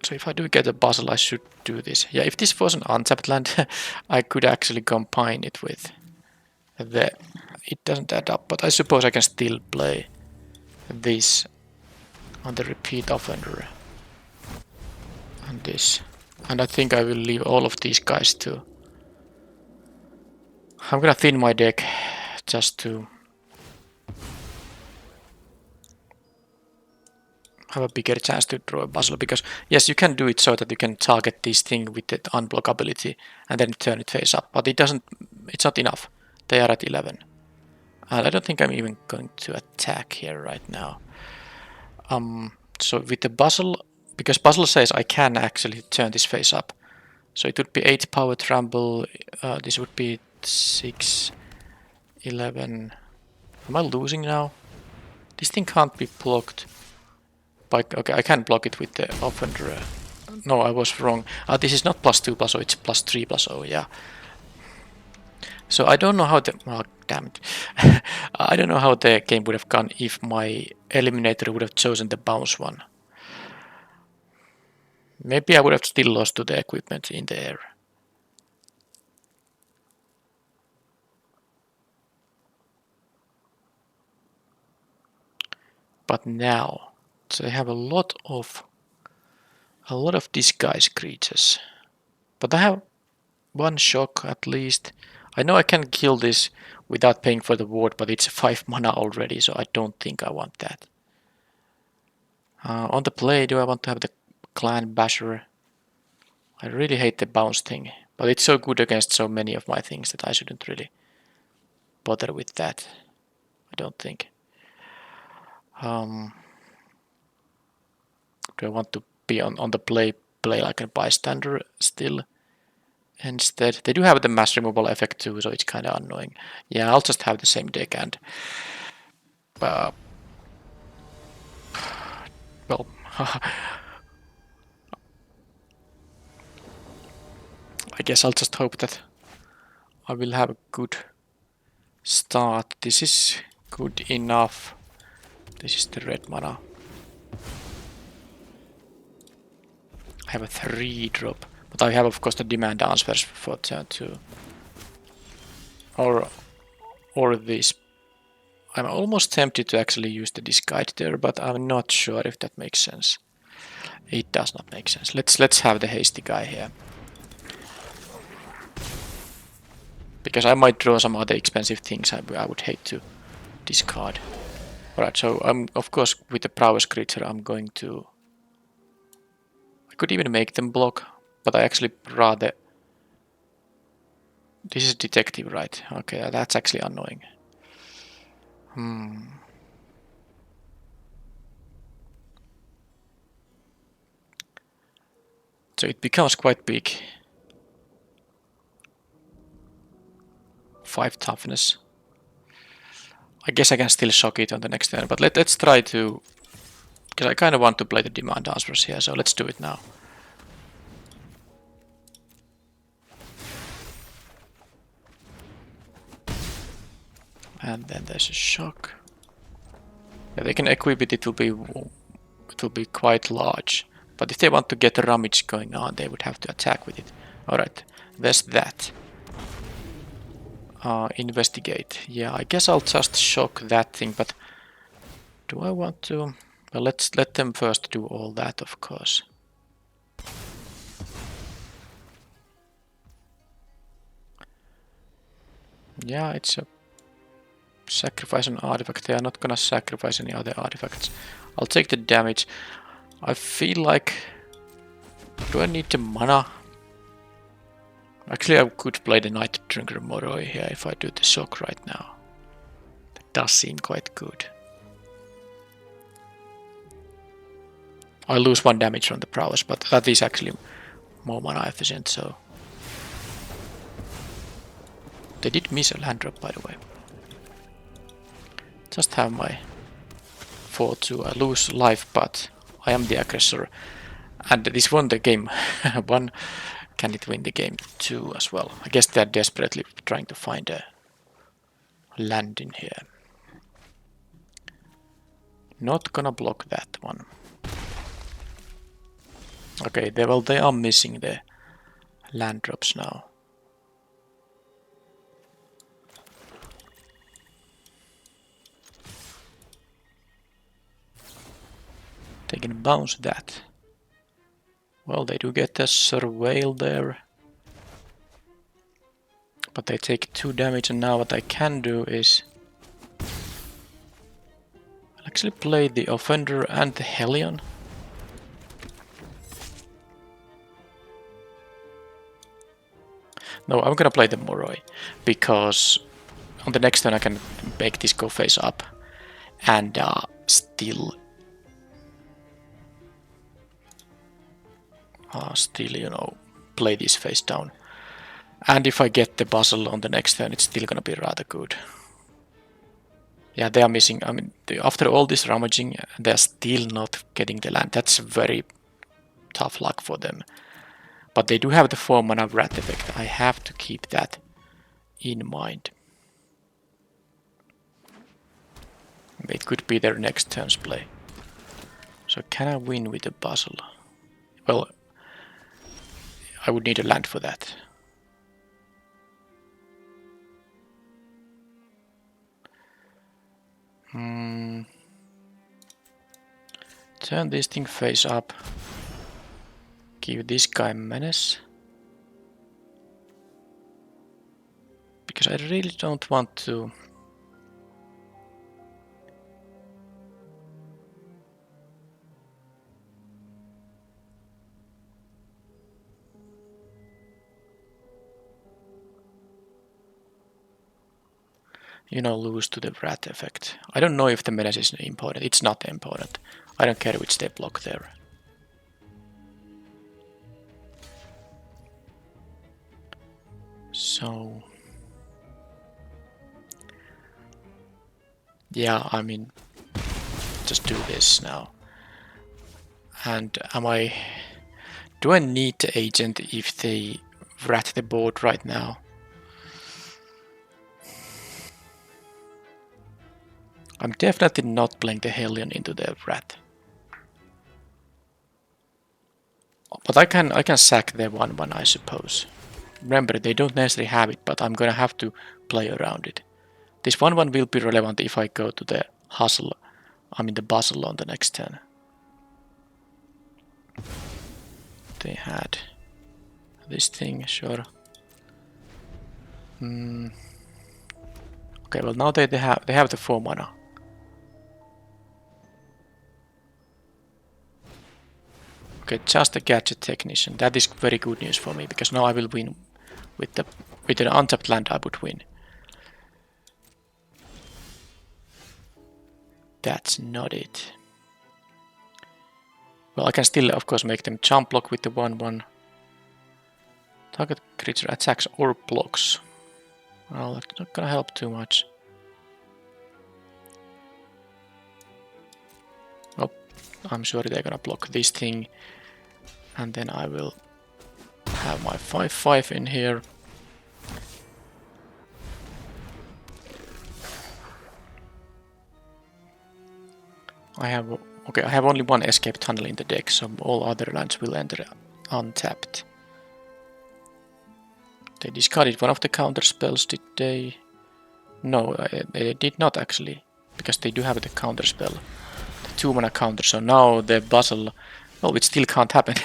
S1: So if I do get a Bustle, I should do this. Yeah, if this was an untapped land, I could actually combine it with the... It doesn't add up, but I suppose I can still play this on the repeat offender. And this. And I think I will leave all of these guys too. I'm gonna thin my deck just to have a bigger chance to draw a Bustle, because yes, you can do it so that you can target this thing with the unblockability and then turn it face up, but it's not enough. They are at 11. And I don't think I'm even going to attack here right now. So with the Bustle, because Bustle says I can actually turn this face up. So it would be 8 power trample, this would be 6, 11. Am I losing now? This thing can't be blocked. Okay, I can block it with the offender. No, I was wrong. This is not +2/+0, it's +3/0, yeah. So I don't know how the... Oh, damn it. I don't know how the game would have gone if my eliminator would have chosen the bounce one. Maybe I would have still lost to the equipment in the air. But now... So they have a lot of disguise creatures. But I have 1 shock at least. I know I can kill this without paying for the ward, but it's 5 mana already, so I don't think I want that. On the play, do I want to have the Clan Basher? I really hate the bounce thing, but it's so good against so many of my things that I shouldn't really bother with that. I don't think. Do I want to be on the play like a bystander still? Instead, they do have the mass removal effect too, so it's kind of annoying. Yeah, I'll just have the same deck and... well... I guess I'll just hope that I will have a good start. This is good enough. This is the red mana. I have a 3 drop. But I have of course the demand answers for turn 2. Or this. I'm almost tempted to actually use the disguise there, but I'm not sure if that makes sense. It does not make sense. Let's have the hasty guy here. Because I might draw some other expensive things I would hate to discard. Alright, so I'm of course with the prowess creature I'm going to... I could even make them block, but I actually rather... This is detective, right? Okay, that's actually annoying. So it becomes quite big. 5 toughness. I guess I can still shock it on the next turn, but let's try to... Because I kind of want to play the demand answers here, so let's do it now. And then there's a shock. Yeah, they can equip it, it will be quite large. But if they want to get a rummage going on, they would have to attack with it. Alright, there's that. Investigate. Yeah, I guess I'll just shock that thing, but do I want to... Well, let's let them first do all that, of course. Yeah, it's a sacrifice an artifact. They are not gonna sacrifice any other artifacts. I'll take the damage. I feel like... Do I need the mana? Actually, I could play the Night Drinker Moroi here if I do the shock right now. That does seem quite good. I lose 1 damage from the prowess, but that is actually more mana efficient, so... They did miss a land drop, by the way. Just have my 4-2. I lose life, but I am the aggressor. And this won the game 1. Can it win the game 2 as well? I guess they're desperately trying to find a land in here. Not gonna block that one. Okay, they are missing the land drops now. They can bounce that. Well, they do get a surveil there. But they take 2 damage, and now what I can do is... I'll actually play the Offender and the Hellion. No, I'm gonna play the Moroi, because on the next turn I can make this go face up and still, you know, play this face down. And if I get the Bustle on the next turn, it's still gonna be rather good. Yeah, they are missing. I mean, after all this rummaging, they're still not getting the land. That's very tough luck for them. But they do have the 4 mana Wrath effect. I have to keep that in mind. It could be their next turn's play. So can I win with the Bustle? Well, I would need a land for that. Turn this thing face up. Give this guy menace. Because I really don't want to... You know, lose to the Wrath effect. I don't know if the menace is important. It's not important. I don't care which they block there. So... Yeah, I mean... Just do this now. And am I... Do I need the agent if they rat the board right now? I'm definitely not playing the Hellion into the rat. But I can sack the 1/1, I suppose. Remember, they don't necessarily have it, but I'm gonna have to play around it. This 1/1 will be relevant if I go to the hustle. I mean the bustle on the next turn. They had this thing, sure. Okay, well now they have the 4 mana. Okay, just a gadget technician. That is very good news for me because now I will win with an untapped land. I would win. That's not it. Well, I can still, of course, make them jump block with the 1/1. Target creature attacks or blocks. Well, that's not gonna help too much. Oh, I'm sure they're gonna block this thing. And then I will have my 5/5 in here. I have only one escape tunnel in the deck, so all other lands will enter untapped. They discarded one of the counter spells, did they? No, they did not actually, because they do have the counter spell. The 2 mana counter, so now the Bustle, well, which still can't happen,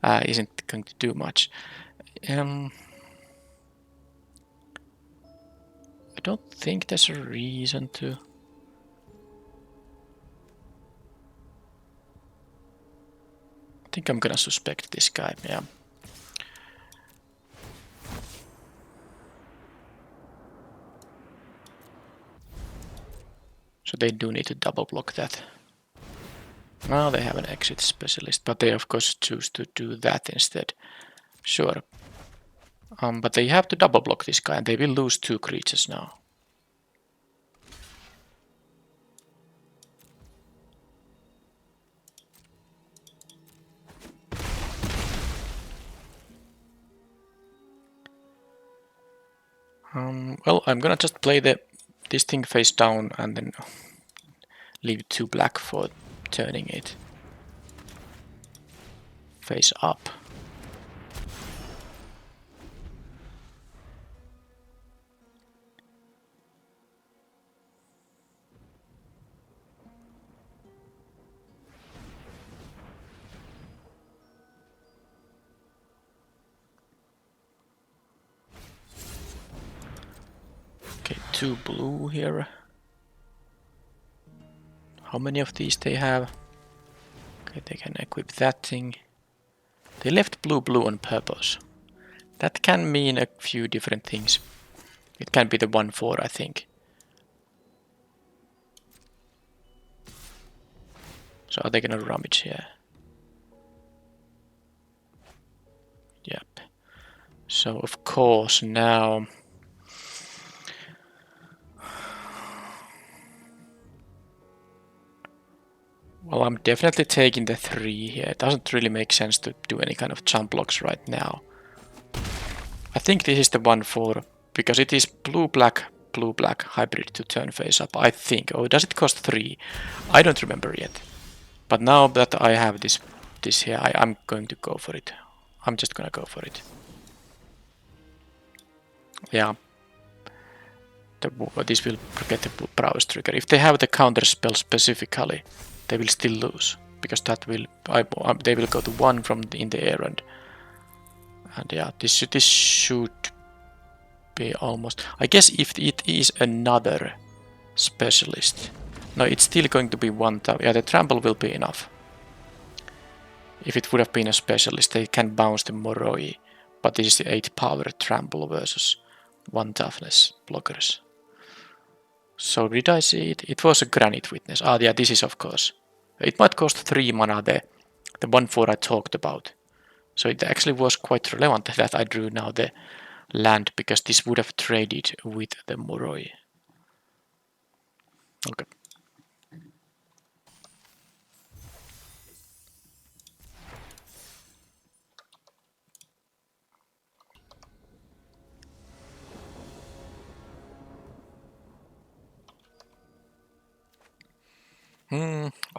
S1: isn't going to do much. I don't think there's a reason to. I think I'm gonna suspect this guy, yeah. So they do need to double block that. Now they have an exit specialist, but they of course choose to do that instead. Sure. But they have to double block this guy and they will lose 2 creatures now. Well, I'm gonna just play this thing face down and then leave 2 black for turning it face up. Okay, 2 blue here. How many of these they have? Okay, they can equip that thing. They left blue on purpose. That can mean a few different things. It can be the 1/4, I think. So are they gonna rummage here? Yep. So of course now. Well, I'm definitely taking the 3 here. It doesn't really make sense to do any kind of jump blocks right now. I think this is the 1/4 because it is blue-black hybrid to turn face up, I think. Oh, does it cost 3? I don't remember yet. But now that I have this here, I'm going to go for it. I'm just gonna go for it. Yeah. This will get the prowess trigger. If they have the counter spell specifically, they will still lose because that will they will go to 1 from in the air and yeah, this should be almost. I guess if it is another specialist, no, it's still going to be 1 tough. Yeah, the trample will be enough. If it would have been a specialist, they can bounce the Moroi, but this is the 8 power trample versus 1 toughness blockers. So did I see it? It was a Granite Witness. Ah, yeah, this is of course. It might cost 3 mana, the 1/4 I talked about. So it actually was quite relevant that I drew now the land, because this would have traded with the Moroi. Okay.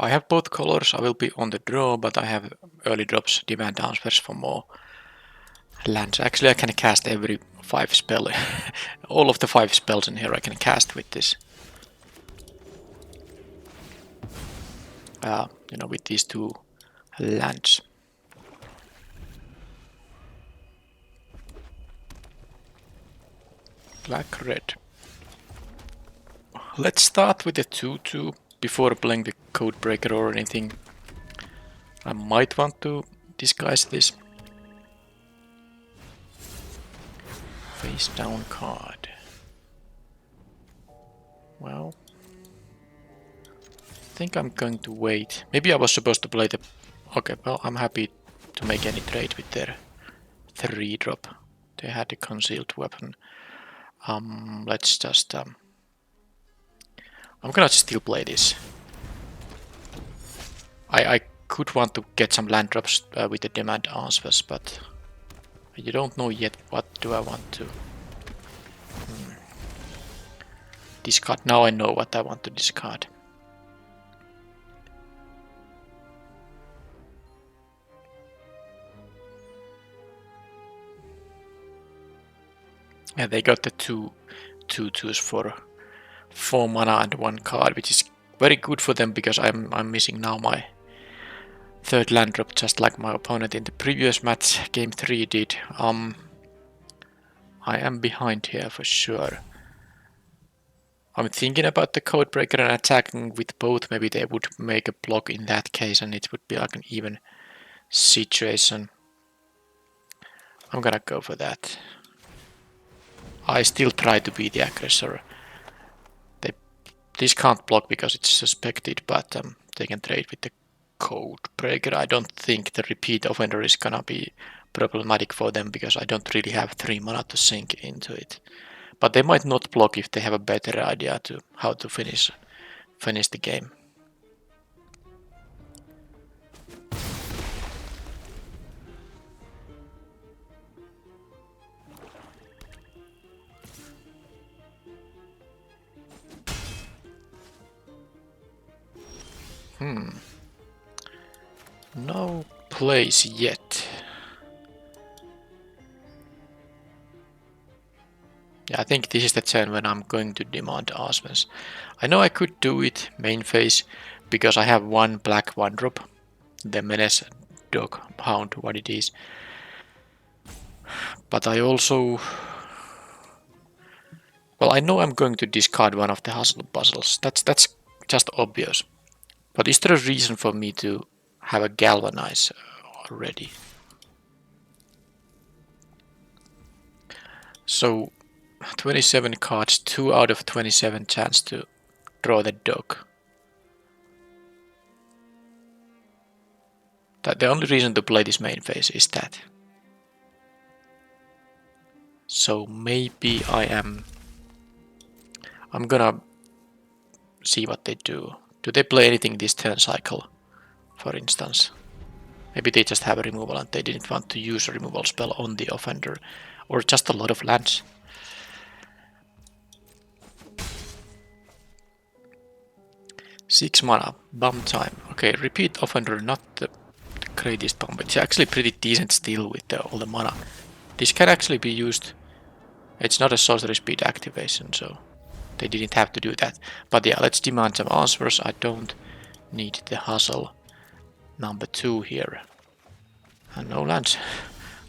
S1: I have both colors. I will be on the draw, but I have early drops, demand transfers for more lands. Actually, I can cast every 5 spell. All of the 5 spells in here I can cast with this. You know, with these 2 lands. Black, red. Let's start with the 2-2 before playing the Codebreaker or anything. I might want to disguise this. Face down card. Well, I think I'm going to wait. Maybe I was supposed to play the... Okay, well, I'm happy to make any trade with their 3-drop. They had a concealed weapon. Let's just... I'm gonna still play this. I could want to get some land drops with the demand answers, but you don't know yet what do I want to discard. Now I know what I want to discard. Yeah, they got the 2/2s for 4 mana and 1 card, which is very good for them because I'm missing now my 3rd land drop, just like my opponent in the previous match, game 3 did. I am behind here for sure. I'm thinking about the Codebreaker and attacking with both. Maybe they would make a block in that case and it would be like an even situation. I'm gonna go for that. I still try to be the aggressor. This can't block because it's suspected, but they can trade with the Codebreaker. I don't think the repeat offender is gonna be problematic for them because I don't really have 3 mana to sink into it. But they might not block if they have a better idea to how to finish the game. No plays yet. Yeah, I think this is the turn when I'm going to demand Asmens. I know I could do it main phase because I have 1 black 1-drop. The Menace Dog Hound, what it is. But I also... Well, I know I'm going to discard one of the Hustle Bustles. That's just obvious. But is there a reason for me to have a Galvanize already? So 27 cards, 2 out of 27 chance to draw the dog. The only reason to play this main phase is that. So maybe I'm gonna see what they do. Do they play anything this turn cycle, for instance? Maybe they just have a removal and they didn't want to use a removal spell on the offender. Or just a lot of lands. Six mana, bomb time. Okay, repeat offender, not the greatest bomb, but it's actually pretty decent still with all the mana. This can actually be used. It's not a sorcery speed activation, so they didn't have to do that. But yeah, let's demand some answers. I don't need the hustle. Number 2 here. And no lands.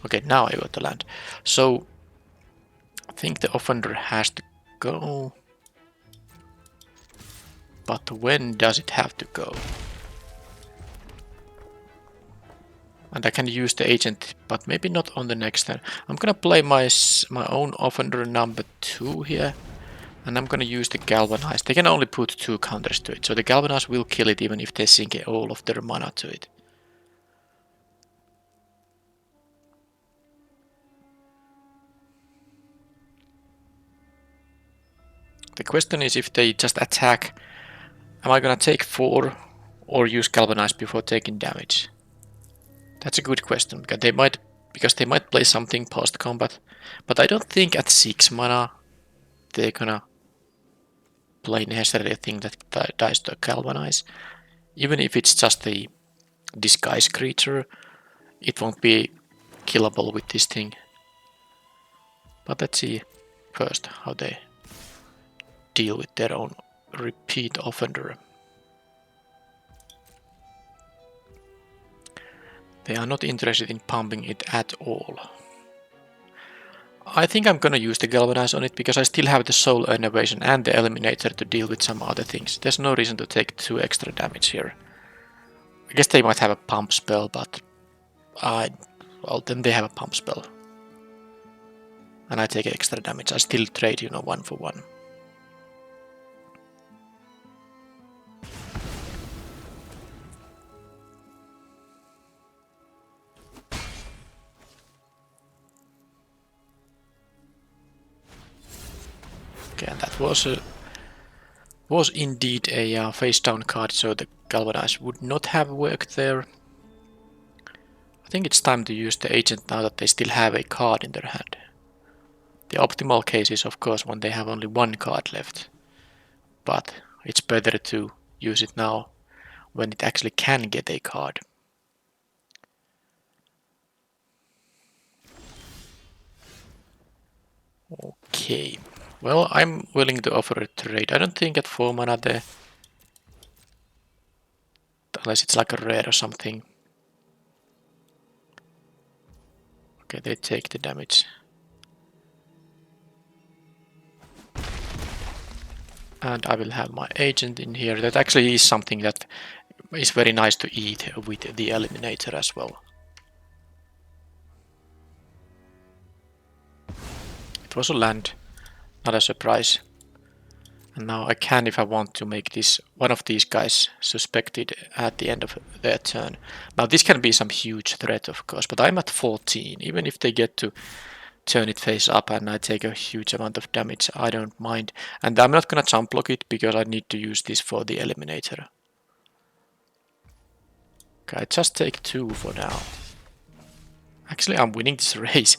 S1: Okay, now I got the land. So I think the offender has to go. But when does it have to go? And I can use the agent, but maybe not on the next turn. I'm gonna play my own offender number 2 here. And I'm gonna use the Galvanize. They can only put 2 counters to it. So the Galvanize will kill it even if they sink all of their mana to it. The question is if they just attack, am I gonna take 4 or use Galvanize before taking damage? That's a good question, because they might play something post-combat, but I don't think at 6 mana they're gonna play necessarily a thing that dies to Galvanize. Even if it's just a disguise creature, it won't be killable with this thing. But let's see first how they deal with their own repeat offender. They are not interested in pumping it at all. I think I'm gonna use the Galvanize on it because I still have the Soul Innovation and the Eliminator to deal with some other things. There's no reason to take 2 extra damage here. I guess they might have a pump spell, but well, then they have a pump spell. And I take extra damage. I still trade, 1 for 1. Okay, and that was indeed a face down card, so the Galvanize would not have worked there. I think it's time to use the agent now that they still have a card in their hand. The optimal case is, of course, when they have only 1 card left. But it's better to use it now when it actually can get a card. Okay, well, I'm willing to offer a trade. I don't think at 4 mana there, unless it's like a rare or something. Okay, they take the damage. And I will have my agent in here. That actually is something that is very nice to eat with the Eliminator as well. It was a land, not a surprise. And now I can, if I want, to make this one of these guys suspected at the end of their turn. Now this can be some huge threat, of course, but I'm at 14. Even if they get to turn it face up and I take a huge amount of damage, I don't mind. And I'm not gonna jump block it because I need to use this for the Eliminator. Okay, I just take 2 for now. Actually, I'm winning this race.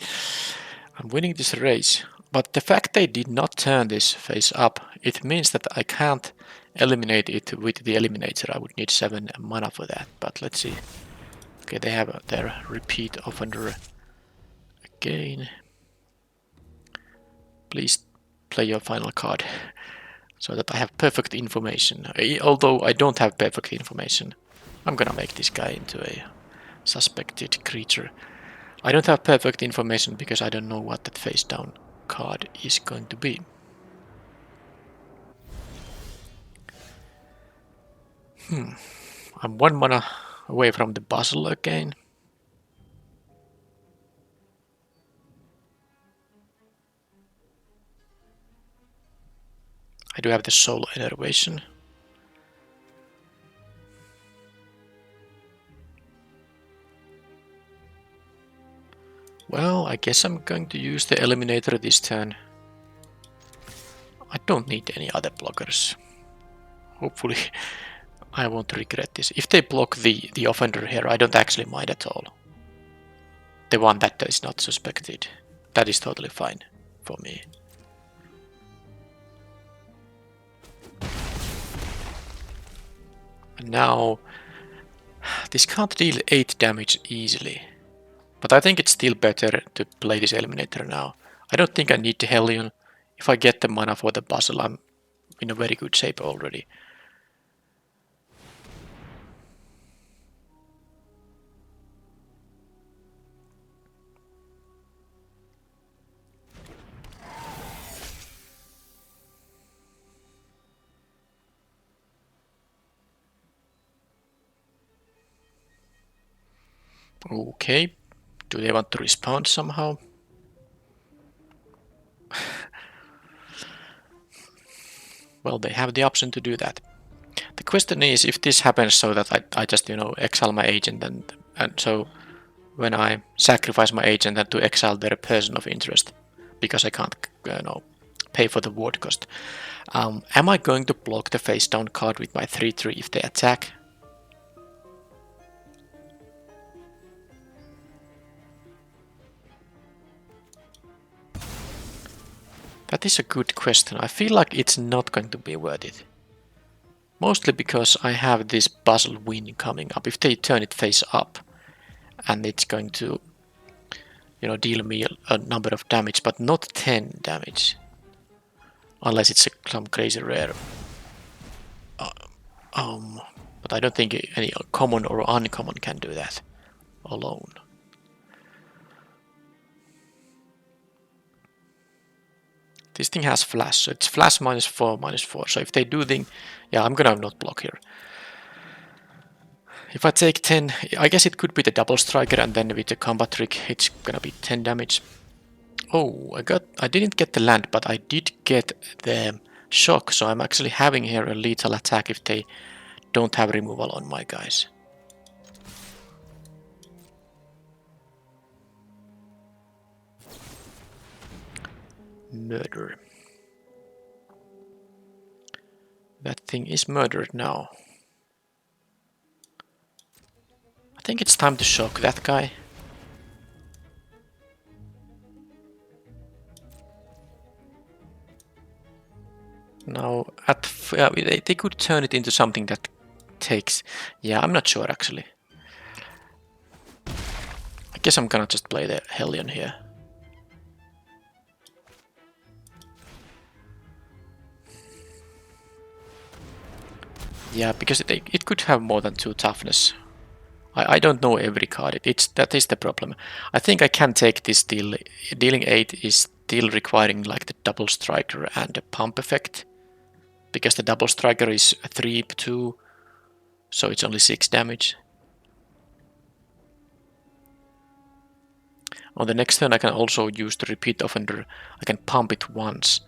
S1: I'm winning this race. But the fact they did not turn this face up, it means that I can't eliminate it with the Eliminator. I would need 7 mana for that, but let's see. Okay, they have their repeat offender again. Please play your final card so that I have perfect information. Although I don't have perfect information, I'm gonna make this guy into a suspected creature. I don't have perfect information because I don't know what that face down card is going to be. I'm 1 mana away from the Bustle again. I do have the Soul Innovation. Well, I guess I'm going to use the Eliminator this turn. I don't need any other blockers. Hopefully I won't regret this. If they block the offender here, I don't actually mind at all. The one that is not suspected. That is totally fine for me. And now this can't deal 8 damage easily. But I think it's still better to play this Eliminator now. I don't think I need the Hellion. If I get the mana for the Bustle, I'm in a very good shape already. Okay, do they want to respond somehow? Well, they have the option to do that. The question is if this happens so that I just, exile my agent and so when I sacrifice my agent and to exile their person of interest because I can't, pay for the ward cost. Am I going to block the face down card with my 3/3 if they attack? That is a good question. I feel like it's not going to be worth it. Mostly because I have this Bustle win coming up. If they turn it face up, and it's going to, you know, deal me a number of damage, but not 10 damage. Unless it's some crazy rare. But I don't think any common or uncommon can do that alone. This thing has flash, so it's flash -4, -4. So if they do thing, yeah, I'm gonna not block here. If I take 10, I guess it could be the double striker, and then with the combat trick, it's gonna be 10 damage. Oh, I didn't get the land, but I did get the shock, so I'm actually having here a lethal attack if they don't have removal on my guys. Murder. That thing is murdered now. I think it's time to shock that guy. Now, they could turn it into something that takes... Yeah, I'm not sure actually. I guess I'm gonna just play the Hellion here. Yeah, because it could have more than 2 toughness. I don't know every card. That is the problem. I think I can take this deal. Dealing 8 is still requiring like the double striker and a pump effect. Because the double striker is 3/2, so it's only 6 damage. On the next turn I can also use the repeat offender. I can pump it once,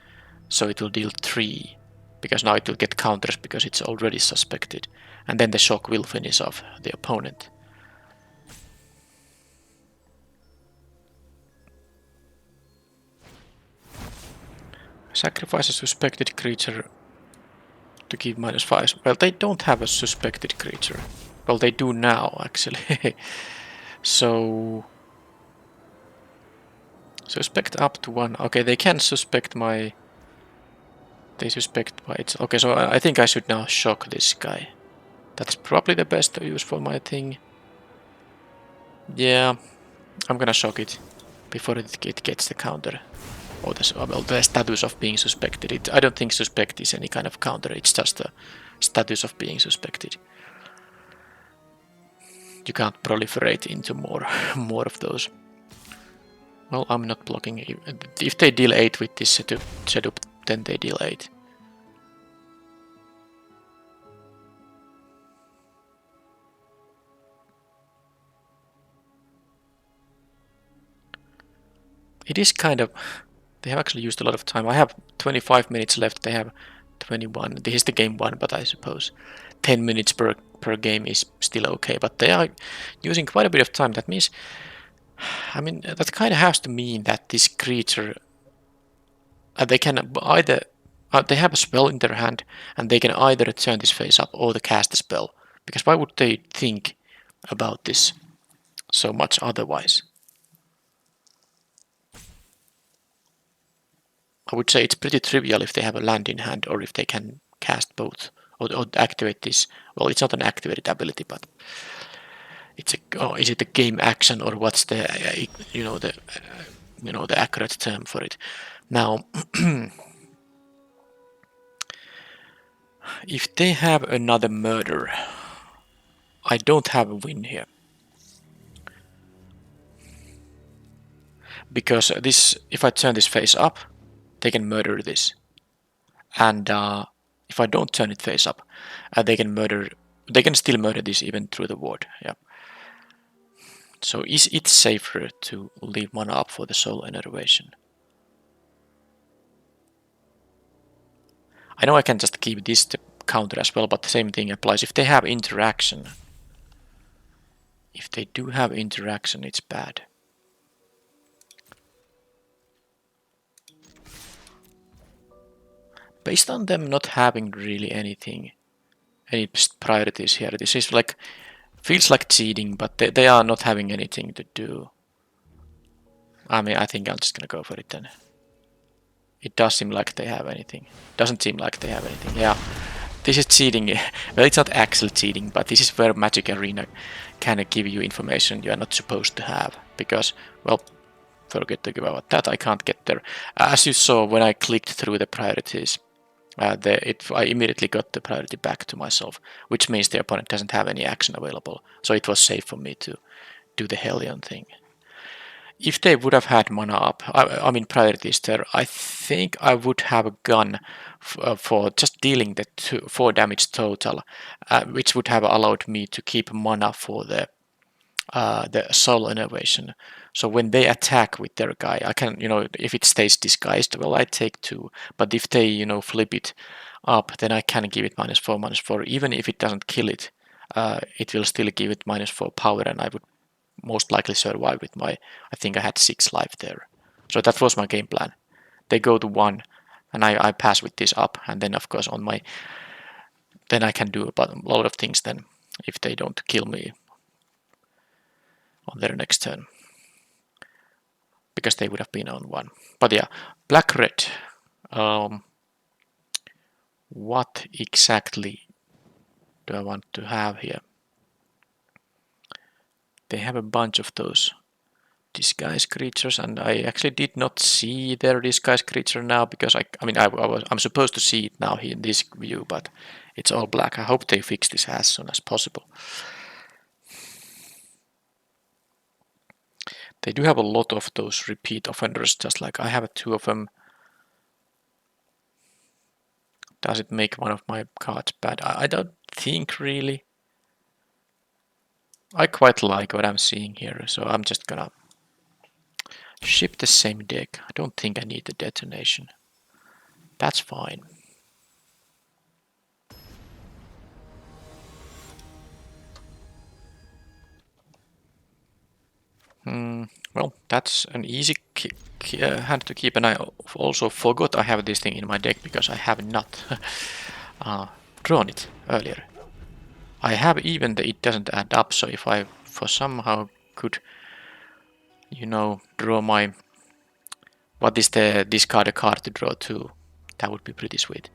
S1: so it will deal 3. Because now it will get counters because it's already suspected. And then the shock will finish off the opponent. Sacrifice a suspected creature to give -5. Well, they don't have a suspected creature. Well, they do now, actually. So... Suspect up to 1. Okay, they can suspect my... They suspect my... Okay, so I think I should now shock this guy. That's probably the best to use for my thing. Yeah, I'm gonna shock it before it gets the counter. Or the status of being suspected. I don't think suspect is any kind of counter, it's just a status of being suspected. You can't proliferate into more of those. Well, I'm not blocking. If they deal 8 with this setup, then they deal 8. It is kind of... They have actually used a lot of time. I have 25 minutes left, they have 21. This is the game 1, but I suppose 10 minutes per game is still okay. But they are using quite a bit of time. That means... I mean, that kind of has to mean that this creature... they can either... they have a spell in their hand, and they can either turn this face up or they cast a spell. Because why would they think about this so much otherwise? I would say it's pretty trivial if they have a land in hand or if they can cast both or activate this. Well, it's not an activated ability, but it's a... Oh, is it a game action or what's the the accurate term for it? Now, if they have another murder, I don't have a win here. Because this, if I turn this face up, they can murder this. And if I don't turn it face up, they can still murder this even through the ward. Yeah. So is it safer to leave mana up for the soul enervation? I know I can just keep this to counter as well, but the same thing applies if they have interaction. If they do have interaction, it's bad. Based on them not having really any priorities here, this is like... Feels like cheating, but they are not having anything to do. I mean, I think I'm just gonna go for it then. It does seem like they have anything. Doesn't seem like they have anything. Yeah, this is cheating. Well, it's not actually cheating, but this is where Magic Arena can give you information you are not supposed to have. Because, well, forget to give about that, I can't get there. As you saw when I clicked through the priorities, I immediately got the priority back to myself, which means the opponent doesn't have any action available. So it was safe for me to do the Hellion thing. If they would have had mana up, I mean priorities there, I think I would have a gun for just dealing the 4 damage total, which would have allowed me to keep mana for the soul innovation. So when they attack with their guy, I can, if it stays disguised, well, I take 2. But if they, flip it up, then I can give it -4, -4. Even if it doesn't kill it, it will still give it -4 power, and I would most likely survive with my, I think I had 6 life there. So that was my game plan. They go to 1, and I pass with this up, and then of course then I can do a lot of things then, if they don't kill me on their next turn. Because they would have been on 1. But yeah, black-red. What exactly do I want to have here? They have a bunch of those disguise creatures, and I actually did not see their disguise creature now because I'm supposed to see it now here in this view, but it's all black. I hope they fix this as soon as possible. They do have a lot of those repeat offenders, just like I have 2 of them. Does it make one of my cards bad? I don't think really. I quite like what I'm seeing here, so I'm just gonna ship the same deck. I don't think I need the detonation. That's fine. Well, that's an easy hand to keep, and I also forgot I have this thing in my deck because I have not drawn it earlier. I have even it doesn't add up, so if I for somehow could, draw my... What is the discard a card to draw 2? That would be pretty sweet.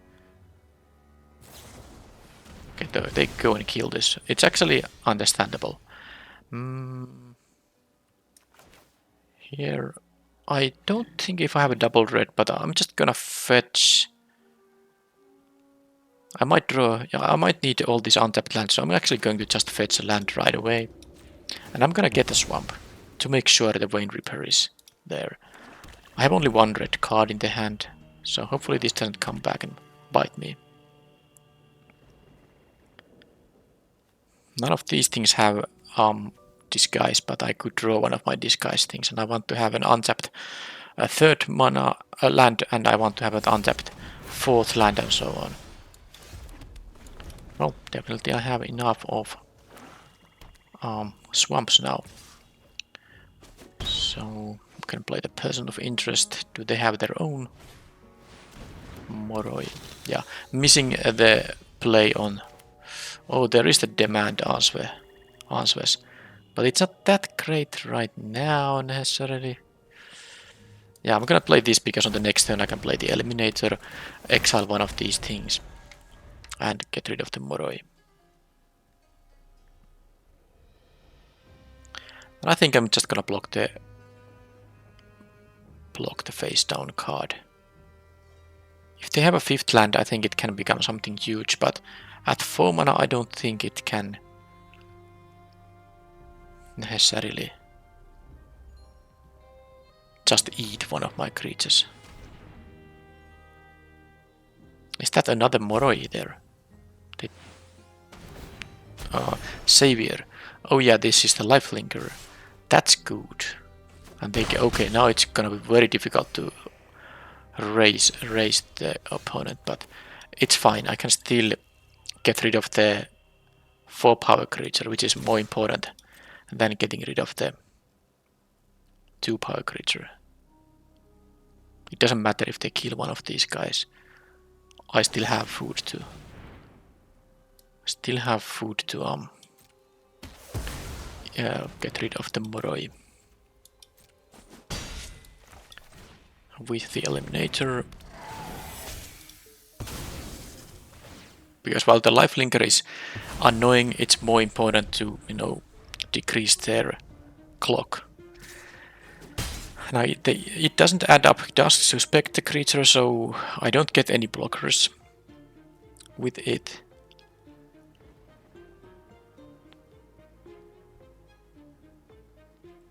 S1: Okay, they go and kill this. It's actually understandable. Here, I don't think if I have a double red, but I'm just gonna fetch... I might need all these untapped lands, so I'm actually going to just fetch a land right away. And I'm gonna get a swamp to make sure the Vein Reaper is there. I have only 1 red card in the hand, so hopefully this doesn't come back and bite me. None of these things have disguise, but I could draw one of my disguise things, and I want to have an untapped 3rd mana land, and I want to have an untapped 4th land, and so on. Well, definitely I have enough of swamps now. So I can play the person of interest. Do they have their own Moroi? Yeah, missing the play on... Oh, there is the demand answers. But it's not that great right now, necessarily. Yeah, I'm gonna play this because on the next turn I can play the Eliminator, exile one of these things, and get rid of the Moroi. And I think I'm just gonna block the face down card. If they have a 5th land, I think it can become something huge, but at 4 mana I don't think it can necessarily just eat one of my creatures. Is that another Moroi there? Savior. Oh yeah, this is the Lifelinker. That's good. And okay, now it's gonna be very difficult to raise the opponent, but it's fine. I can still get rid of the 4 power creature, which is more important than getting rid of the 2 power creature. It doesn't matter if they kill one of these guys. I still have food to get rid of the Moroi. With the Eliminator, because while the lifelinker is annoying, it's more important to, you know, decrease their clock. Now it doesn't add up. It does suspect the creature, so I don't get any blockers with it.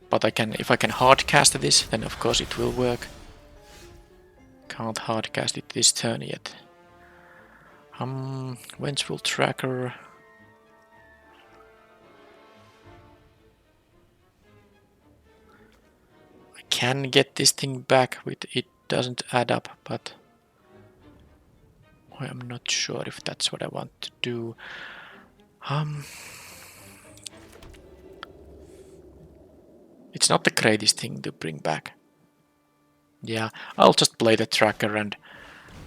S1: But if I can hardcast this, then of course it will work. Can't hardcast it this turn yet. Vengeful Tracker. I can get this thing back with it doesn't add up, but I'm not sure if that's what I want to do. It's not the greatest thing to bring back. Yeah, I'll just play the tracker and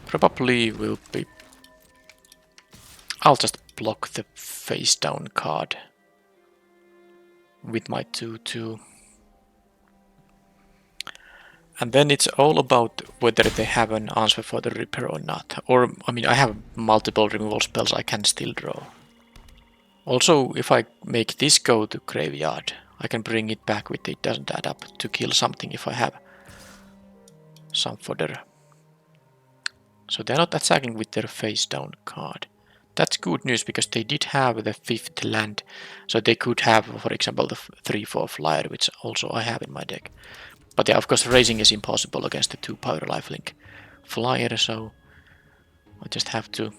S1: probably will be... I'll just block the face down card with my 2/2. And then it's all about whether they have an answer for the Ripper or not. Or, I mean, I have multiple removal spells I can still draw. Also, if I make this go to graveyard, I can bring it back with it doesn't add up to kill something if I have some fodder. So they're not attacking with their face down card. That's good news because they did have the 5th land. So they could have, for example, the 3/4 flyer, which also I have in my deck. But yeah, of course, raising is impossible against the 2-power lifelink flyer, so I just have to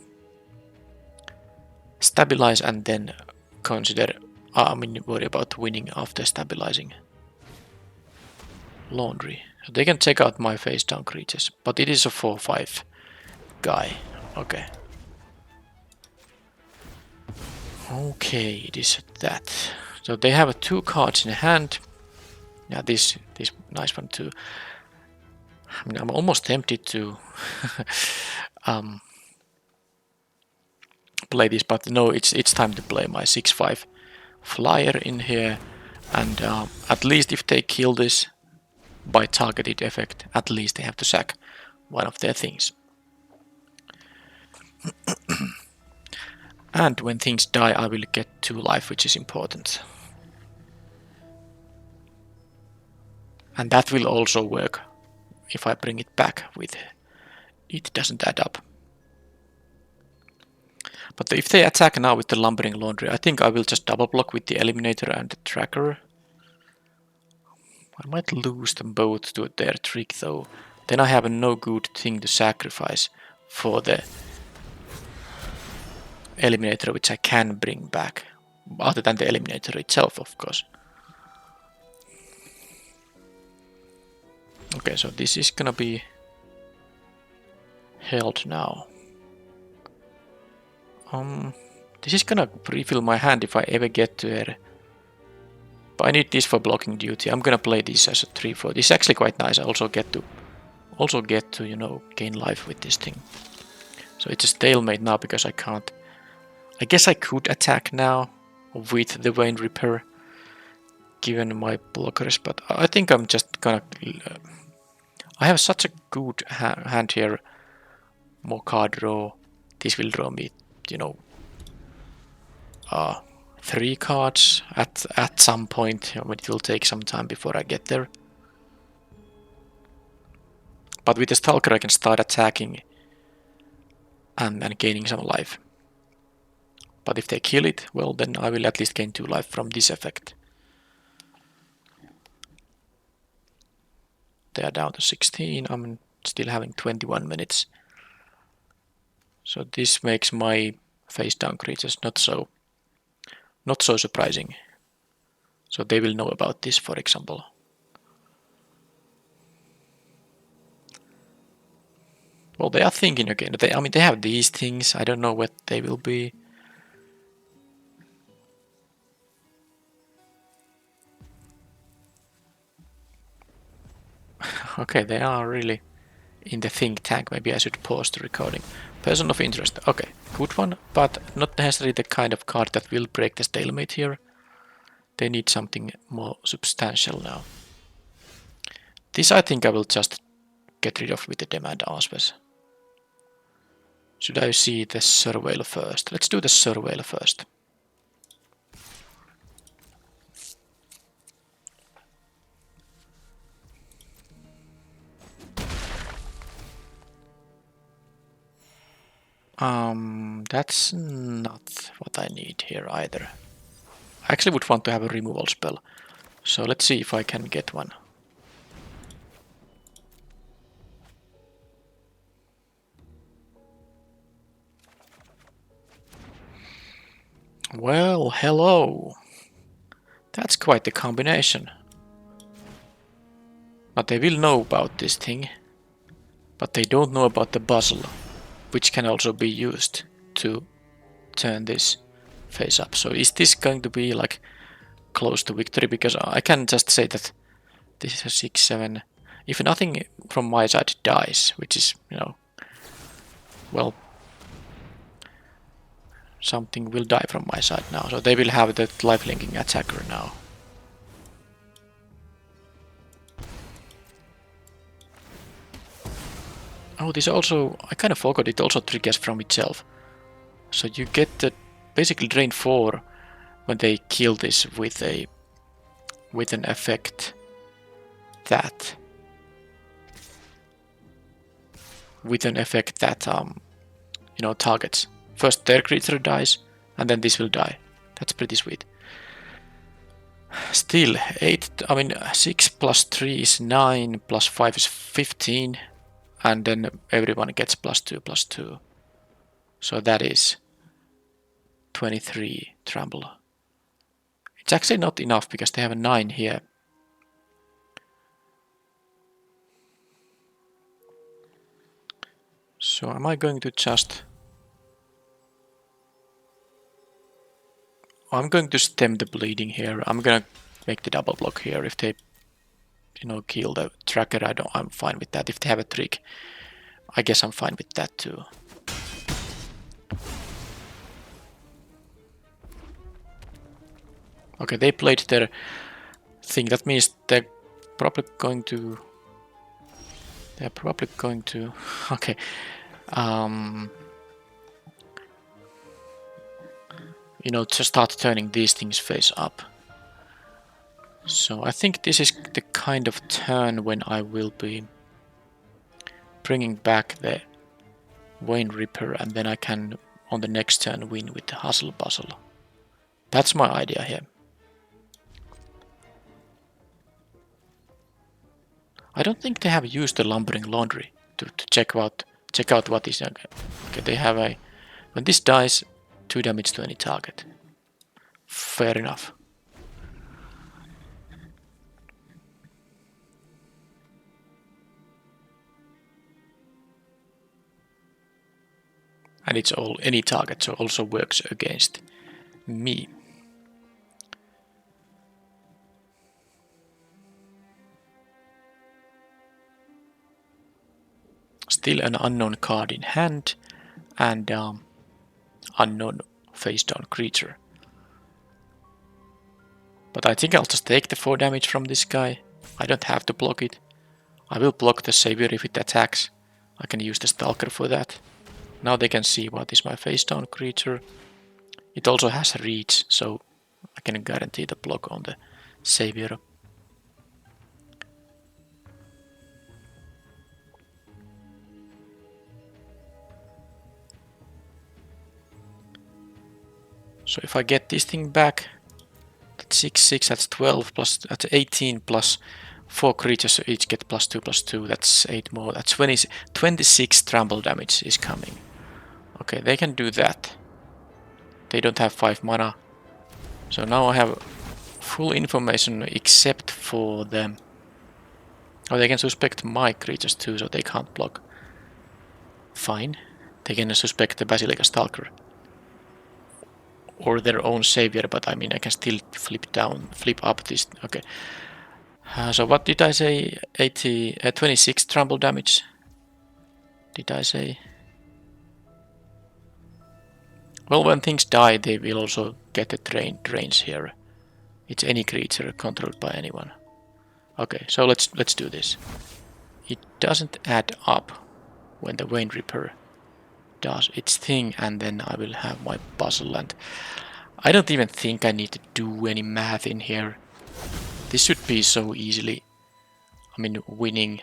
S1: stabilize and then consider, worry about winning after stabilizing. Laundry. So they can check out my face down creatures, but it is a 4/5 guy. Okay. Okay, it is that. So they have 2 cards in hand. Yeah, this nice one too. I mean, I'm almost tempted to play this, but no, it's time to play my 6/5 flyer in here, and at least if they kill this by targeted effect, at least they have to sack one of their things. And when things die, I will get 2 life, which is important. And that will also work if I bring it back with it doesn't add up. But if they attack now with the Lumbering Laundry, I think I will just double block with the Eliminator and the Tracker. I might lose them both to their trick though. Then I have no good thing to sacrifice for the Eliminator, which I can bring back. Other than the Eliminator itself, of course. Okay, so this is gonna be held now. This is gonna refill my hand if I ever get to it. But I need this for blocking duty. I'm gonna play this as a 3/4. This is actually quite nice. I also get to you know, gain life with this thing. So it's a stalemate now because I can't. I guess I could attack now with the Vein Ripper, given my blockers, but I think I'm just gonna. I have such a good hand here. More card draw. This will draw me, you know, 3 cards at some point. It will take some time before I get there. But with the Stalker I can start attacking and gaining some life. But if they kill it, well then I will at least gain 2 life from this effect. They are down to 16, I'm still having 21 minutes. So this makes my face down creatures not so surprising. So they will know about this, for example. Well, they are thinking again. They have these things. I don't know what they will be. Okay, they are really in the think tank. Maybe I should pause the recording. Person of interest. Okay, good one, but not necessarily the kind of card that will break the stalemate here. They need something more substantial now. This I think I will just get rid of with the demand aspects. Should I see the surveil first? Let's do the surveil first. That's not what I need here either. I actually would want to have a removal spell. So let's see if I can get one. Well, hello. That's quite the combination. But they will know about this thing. But they don't know about the Bustle, which can also be used to turn this face up. So is this going to be like close to victory? Because I can just say that this is a 6-7. If nothing from my side dies, which is, you know, well, something will die from my side now. So they will have the life-linking attacker now. Oh, this also, I kind of forgot, it also triggers from itself. So you get the basically drain 4 when they kill this with an effect that you know, targets. First their creature dies, and then this will die. That's pretty sweet. Still, 6 plus 3 is 9, plus 5 is 15, and then everyone gets +2/+2. So that is 23 trample. It's actually not enough because they have a 9 here. So am I going to just... I'm going to stem the bleeding here. I'm gonna make the double block here. If they, you know, kill the tracker, I'm fine with that. If they have a trick, I guess I'm fine with that too. Okay, they played their thing. That means they're probably going to... Okay. You know, to start turning these things face up. So I think this is the kind of turn when I will be bringing back the Vein Ripper, and then I can, on the next turn, win with the Hustle Bustle. That's my idea here. I don't think they have used the Lumbering Laundry to check out what is... Okay, they have a... When this dies, 2 damage to any target. Fair enough. And it's all any target, so also works against me. Still an unknown card in hand, and unknown face down creature. But I think I'll just take the 4 damage from this guy. I don't have to block it. I will block the Savior if it attacks. I can use the Stalker for that. Now they can see what is my face down creature. It also has reach, so I can guarantee the block on the Savior. So if I get this thing back, that's 6, that's 12, plus that's 18 plus 4 creatures, so each get +2/+2, that's 8 more, that's 26 trample damage is coming. Okay, they can do that. They don't have 5 mana. So now I have full information except for them. Oh, they can suspect my creatures too, so they can't block. Fine. They can suspect the Basilica Stalker. Or their own Savior, but I mean I can still flip up this. Okay. So what did I say? 26 trample damage. Did I say? Well, when things die, they will also get the drains here. It's any creature controlled by anyone. Okay, so let's do this. It doesn't add up when the Vein Ripper does its thing, and then I will have my Bustle, and I don't even think I need to do any math in here. This should be so easily, I mean, winning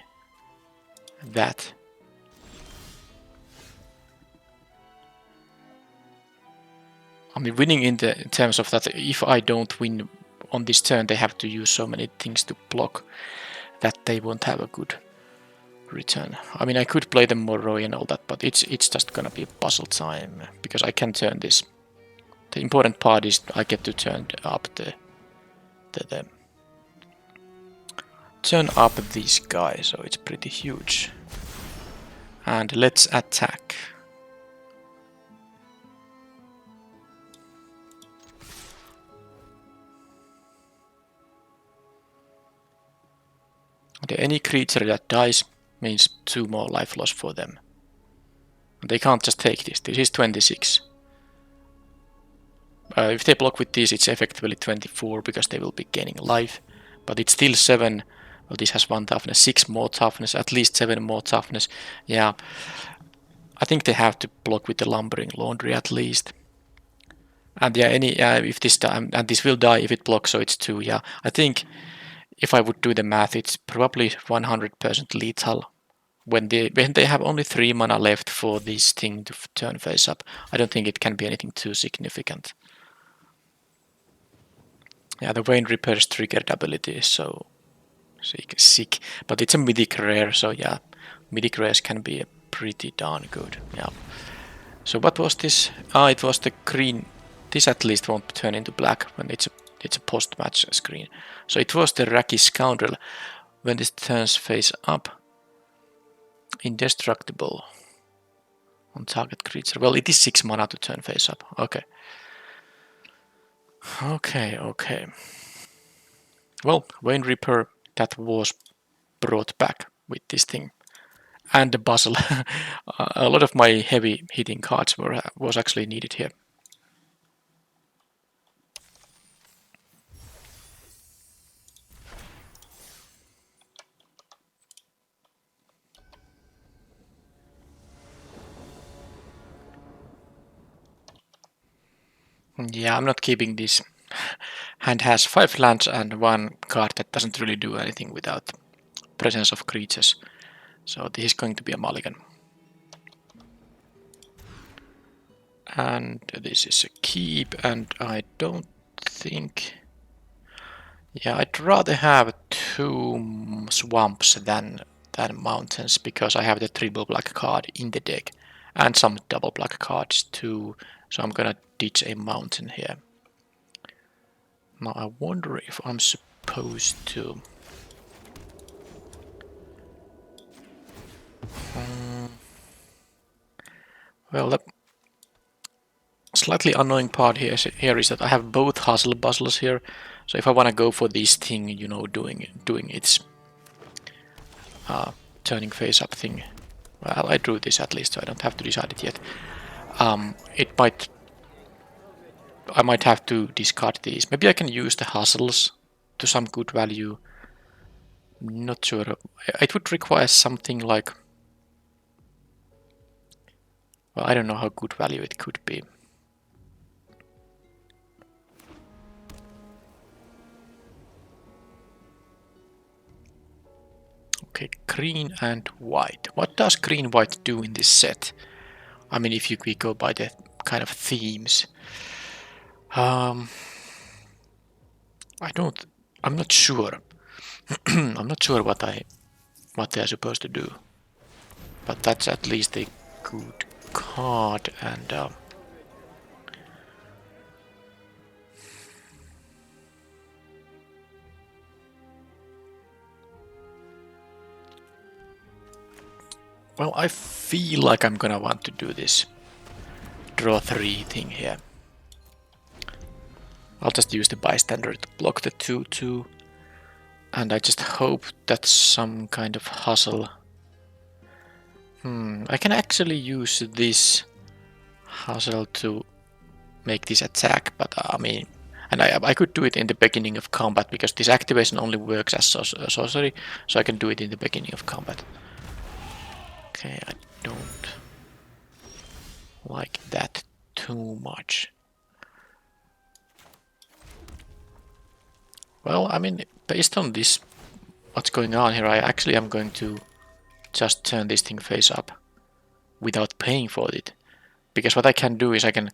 S1: that. I mean, winning in terms of that, if I don't win on this turn, they have to use so many things to block that they won't have a good return. I mean, I could play them more roy and all that, but it's just gonna be Bustle time, because I can turn this. The important part is I get to turn up turn up this guy, so it's pretty huge. And let's attack. Any creature that dies means 2 more life loss for them. They can't just take this. This is 26. If they block with this, it's effectively 24 because they will be gaining life. But it's still 7. Well, this has 1 toughness, 6 more toughness, at least 7 more toughness. Yeah, I think they have to block with the Lumbering Laundry at least. And yeah, if this time, and this will die if it blocks, so it's 2. Yeah, I think if I would do the math, it's probably 100% lethal. When they have only 3 mana left for this thing to turn face up, I don't think it can be anything too significant. Yeah, the Vein Repair's triggered ability is so sick, but it's a mythic rare, so yeah, mythic rares can be pretty darn good. Yeah. So what was this? It was the green. This at least won't turn into black when it's a post-match screen. So it was the Racky Scoundrel. When this turns face up, indestructible on target creature. Well, it is 6 mana to turn face up. Okay. Okay. Well, Vein Reaper, that was brought back with this thing. And the Bustle. A lot of my heavy hitting cards was actually needed here. Yeah, I'm not keeping this. Hand has 5 lands and 1 card that doesn't really do anything without presence of creatures. So this is going to be a mulligan. And this is a keep, and I don't think... Yeah, I'd rather have 2 swamps than mountains, because I have the triple black card in the deck. And some double black cards too, so I'm gonna ditch a mountain here. Now I wonder if I'm supposed to... Well, the slightly annoying part here is that I have both Hustle Bustles here, so if I want to go for this thing, you know, doing its turning face up thing, well, I drew this at least, so I don't have to decide it yet. I might have to discard these. Maybe I can use the Hustles to some good value. Not sure. It would require something like... Well, I don't know how good value it could be. Okay, green and white. What does green-white do in this set? I mean, if we go by the kind of themes. I'm not sure. I'm not sure what they are supposed to do. But that's at least a good card, and well, I feel like I'm gonna want to do this draw 3 thing here. I'll just use the bystander to block the 2/2, and I just hope that some kind of hustle. I can actually use this hustle to make this attack, but I mean, and I could do it in the beginning of combat, because this activation only works as a sorcery, so I can do it in the beginning of combat. Okay, I don't... like that too much. Well, I mean, based on this, what's going on here, I actually am going to just turn this thing face up without paying for it. Because what I can do is I can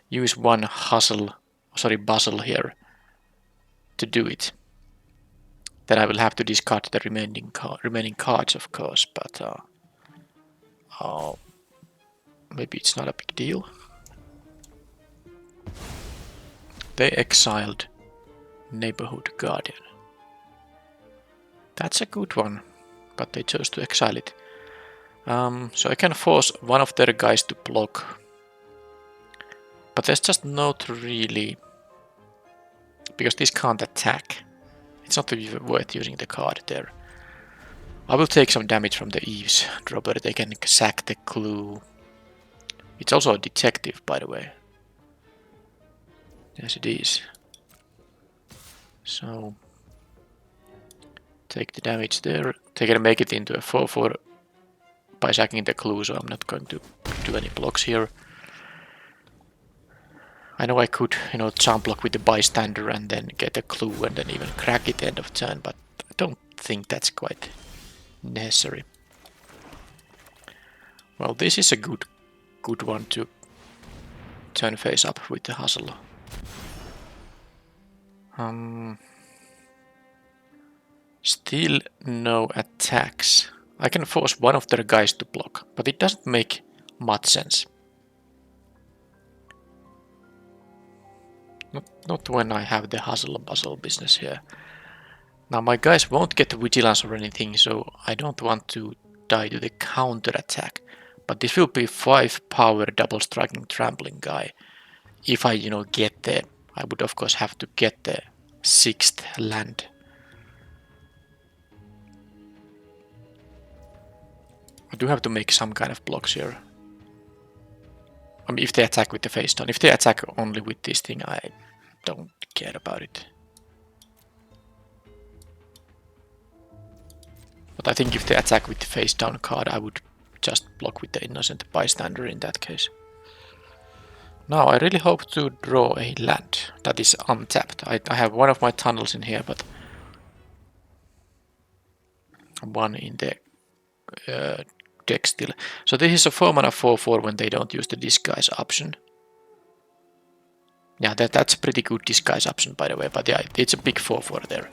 S1: use one bustle here to do it. Then I will have to discard the remaining cards, of course, but maybe it's not a big deal. They exiled Neighborhood Guardian. That's a good one, but they chose to exile it. So I can force one of their guys to block. But there's just not really... Because this can't attack. It's not even worth using the card there. I will take some damage from the eavesdropper. They can sack the clue. It's also a detective, by the way. Yes, it is. So... take the damage there. They can make it into a 4-4 by sacking the clue, so I'm not going to do any blocks here. I know I could, jump block with the bystander and then get a clue and then even crack it end of turn, but I don't think that's quite necessary. Well, this is a good one to turn face up with the hustle. Still no attacks. I can force one of their guys to block, but it doesn't make much sense. Not when I have the hustle and bustle business here. Now my guys won't get vigilance or anything, so I don't want to die to the counter attack. But this will be 5 power double striking trampling guy. If I, get the... I would of course have to get the 6th land. I do have to make some kind of blocks here. I mean, if they attack with the face down. If they attack only with this thing, I don't care about it. But I think if they attack with the face down card, I would just block with the innocent bystander in that case. Now I really hope to draw a land that is untapped. I have one of my tunnels in here, but one in the deck still. So this is a 4-mana 4-4 when they don't use the disguise option. Yeah, that's a pretty good disguise option, by the way, but yeah, it's a big 4-4 there.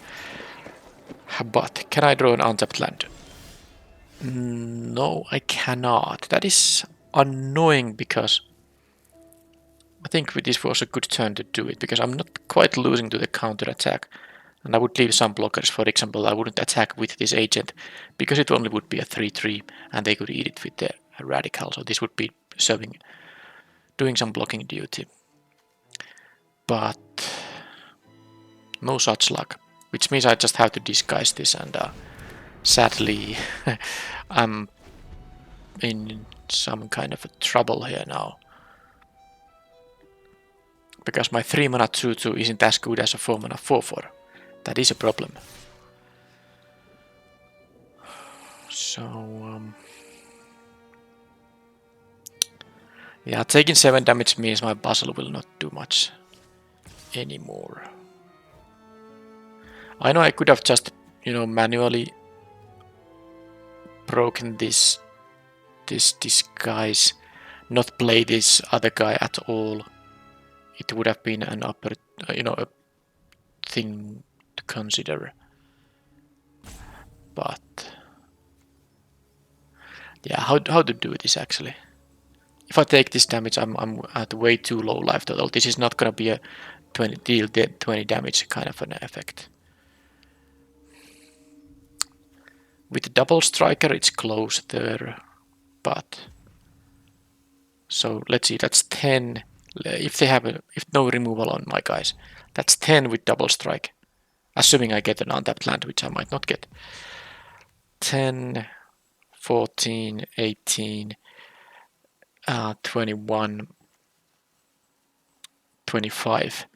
S1: But can I draw an untapped land? No, I cannot. That is annoying because I think this was a good turn to do it, because I'm not quite losing to the counter attack. And I would leave some blockers. For example, I wouldn't attack with this agent because it only would be a 3-3 and they could eat it with the radical. So this would be doing some blocking duty. But no such luck, which means I just have to disguise this, and sadly I'm in some kind of a trouble here now. Because my 3-mana 2-2 isn't as good as a 4-mana 4-4. That is a problem. So, yeah, taking 7 damage means my Bustle will not do much anymore. I know I could have just, manually broken this disguise, not play this other guy at all. It would have been an upper, a thing to consider. But yeah, how to do this actually? If I take this damage, I'm at way too low life total. This is not gonna be a 20 damage kind of an effect. With the double striker, it's close there, but so let's see. That's 10. If no removal on my guys, that's 10 with double strike. Assuming I get an untapped land, which I might not get. 10, 14, 18, 21, 25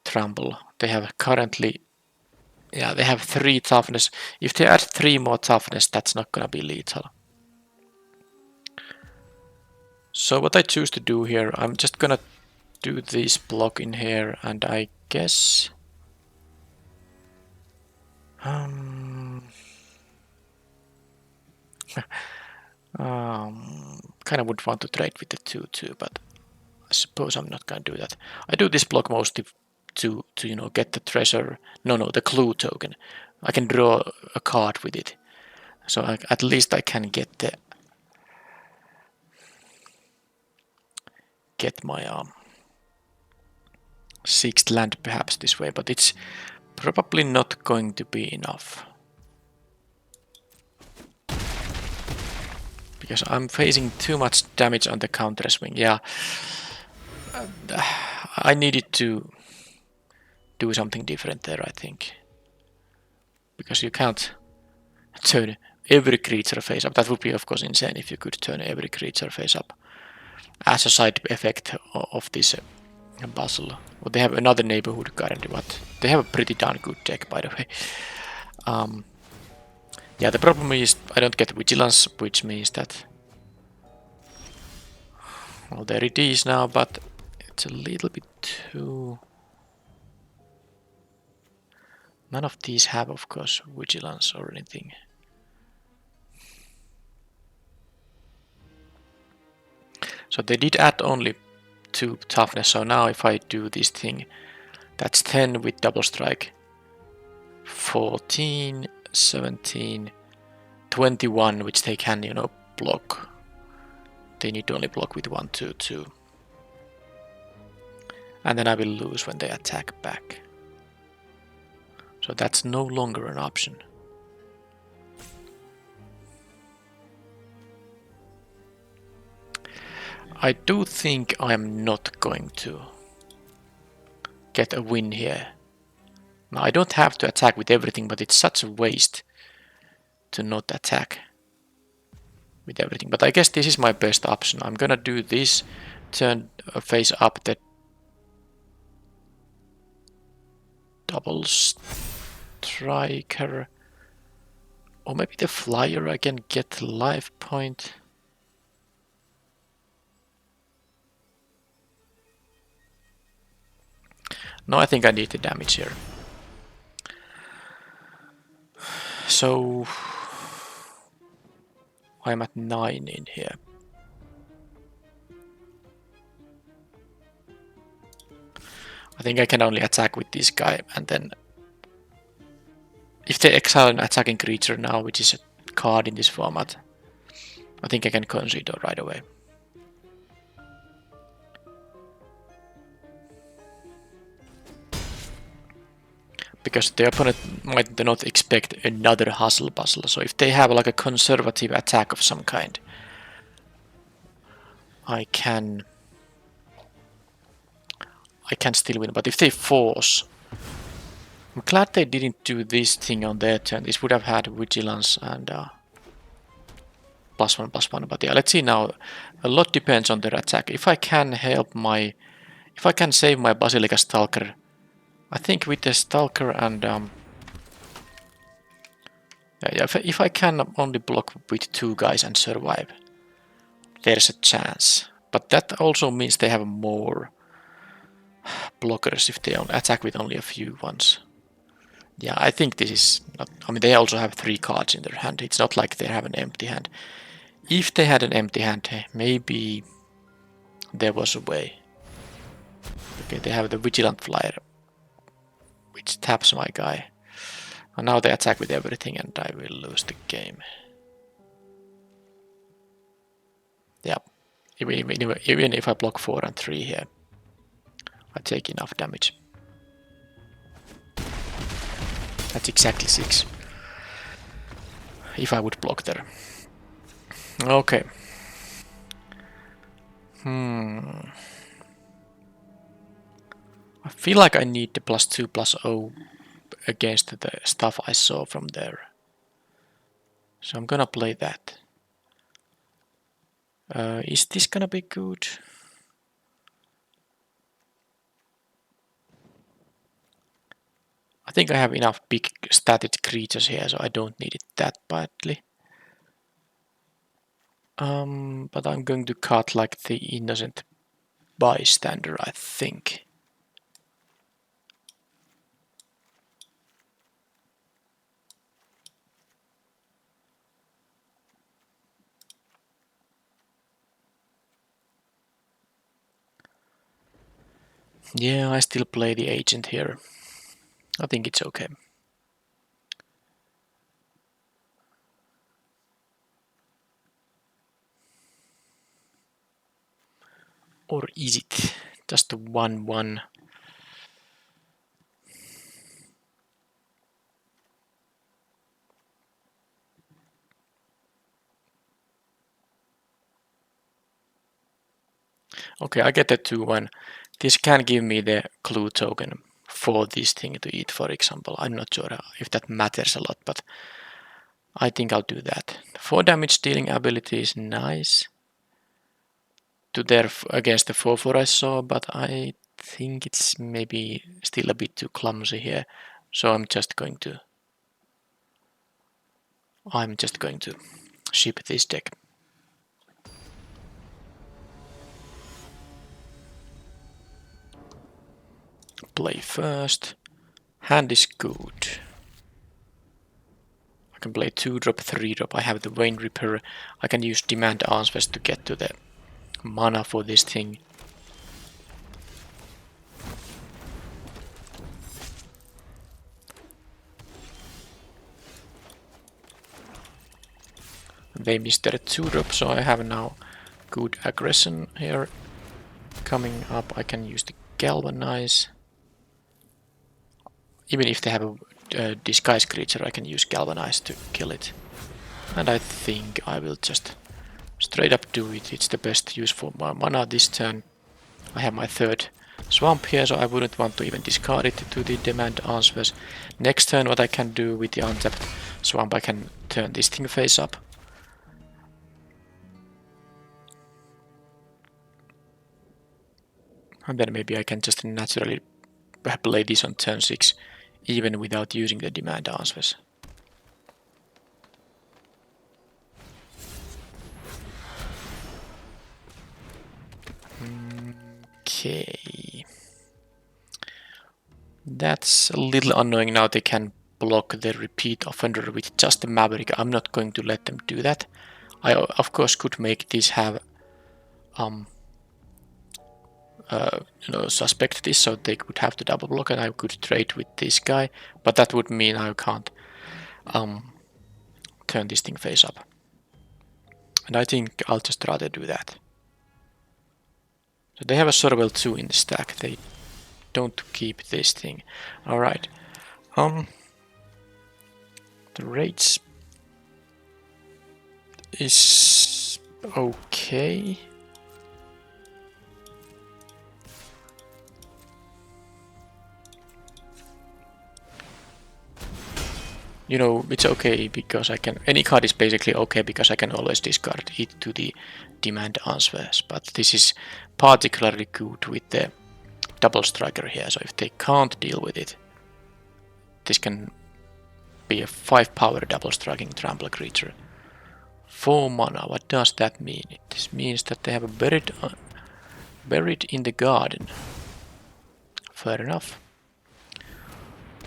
S1: trample. They have currently, yeah, they have 3 toughness. If they add 3 more toughness, that's not gonna be lethal. So what I choose to do here, I'm just gonna do this block in here, and I guess kind of would want to trade with the 2-2, but I suppose I'm not gonna do that. I do this block mostly to you know, get the treasure. No, the clue token. I can draw a card with it, so at least I can get my sixth land perhaps this way, but it's probably not going to be enough. Because I'm facing too much damage on the counter swing. Yeah, I needed to do something different there, I think. Because you can't turn every creature face up. That would be, of course, insane if you could turn every creature face up as a side effect of this Bustle. Well, they have another neighborhood currently, but they have a pretty darn good deck, by the way. Yeah, the problem is I don't get Vigilance, which means that... Well, there it is now, but it's a little bit too... None of these have, of course, Vigilance or anything. So they did add only 2 toughness, so now if I do this thing, that's 10 with double strike. 14, 17, 21, which they can, you know, block. They need to only block with 1, 2, 2. And then I will lose when they attack back. So that's no longer an option. I do think I'm not going to get a win here. Now I don't have to attack with everything, but it's such a waste to not attack with everything. But I guess this is my best option. I'm gonna do this, turn face up the double striker. Or maybe the flyer I can get life point. No, I think I need the damage here. So I'm at 9 in here. I think I can only attack with this guy, and then if they exile an attacking creature now, which is a card in this format, I think I can concede right away. Because the opponent might not expect another hustle bustle, so if they have like a conservative attack of some kind, I can still win. But if they force, I'm glad they didn't do this thing on their turn. This would have had Vigilance and +1/+1. But yeah, let's see now. A lot depends on their attack. If I can if I can save my Basilica Stalker, I think with the Stalker and yeah, if I can only block with 2 guys and survive, there's a chance. But that also means they have more blockers if they attack with only a few ones. Yeah, I think this is not... I mean, they also have 3 cards in their hand. It's not like they have an empty hand. If they had an empty hand, maybe there was a way. Okay, they have the Vigilant Flyer, which taps my guy. And now they attack with everything and I will lose the game. Yeah, even if I block 4 and 3 here, I take enough damage. That's exactly 6. If I would block there. Okay. I feel like I need the +2/+0 against the stuff I saw from there. So I'm gonna play that. Is this gonna be good? I think I have enough big static creatures here, so I don't need it that badly. But I'm going to cut like the innocent bystander, I think. Yeah, I still play the agent here. I think it's okay. Or is it just a 1-1? Okay, I get the 2-1. This can give me the clue token for this thing to eat, for example. I'm not sure if that matters a lot, but I think I'll do that. 4 damage dealing ability is nice to there against the 4-4 I saw, but I think it's maybe still a bit too clumsy here. So I'm just going to ship this deck. Play first. Hand is good. I can play 2-drop, 3-drop. I have the Vein Reaper. I can use Demand Answers to get to the mana for this thing. They missed their 2-drop, so I have now good aggression here. Coming up, I can use the Galvanize. Even if they have a disguise creature, I can use Galvanize to kill it. And I think I will just straight up do it. It's the best use for my mana this turn. I have my 3rd swamp here, so I wouldn't want to even discard it to the Demand Answers. Next turn, what I can do with the untapped swamp, I can turn this thing face up. And then maybe I can just naturally play this on turn 6, even without using the Demand Answers. Okay. That's a little annoying now. They can block the repeat offender with just the Maverick. I'm not going to let them do that. I of course could make this have suspect this, so they could have to double block and I could trade with this guy, but that would mean I can't turn this thing face up. And I think I'll just rather do that. So they have a Sorwell 2 in the stack. They don't keep this thing. Alright. The rates is okay. You know, it's okay because I can... Any card is basically okay because I can always discard it to the Demand Answers. But this is particularly good with the double striker here. So if they can't deal with it, this can be a 5 power double striking trample creature. 4 mana, what does that mean? This means that they have a buried in the garden. Fair enough.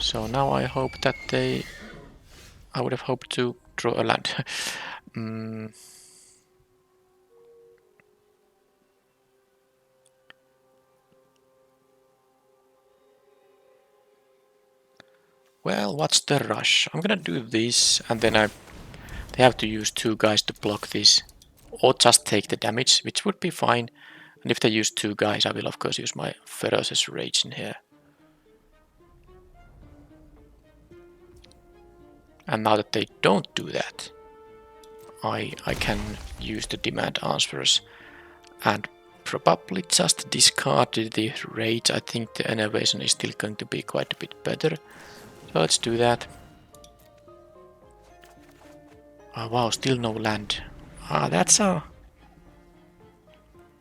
S1: So now I hope that they... I would have hoped to draw a land. Well, what's the rush? I'm gonna do this, and then they have to use 2 guys to block this, or just take the damage, which would be fine. And if they use 2 guys, I will of course use my Ferocious Rage in here. And now that they don't do that, I can use the Demand Answers and probably just discard the Rage. I think the Innovation is still going to be quite a bit better. So let's do that. Oh wow, still no land. That's a...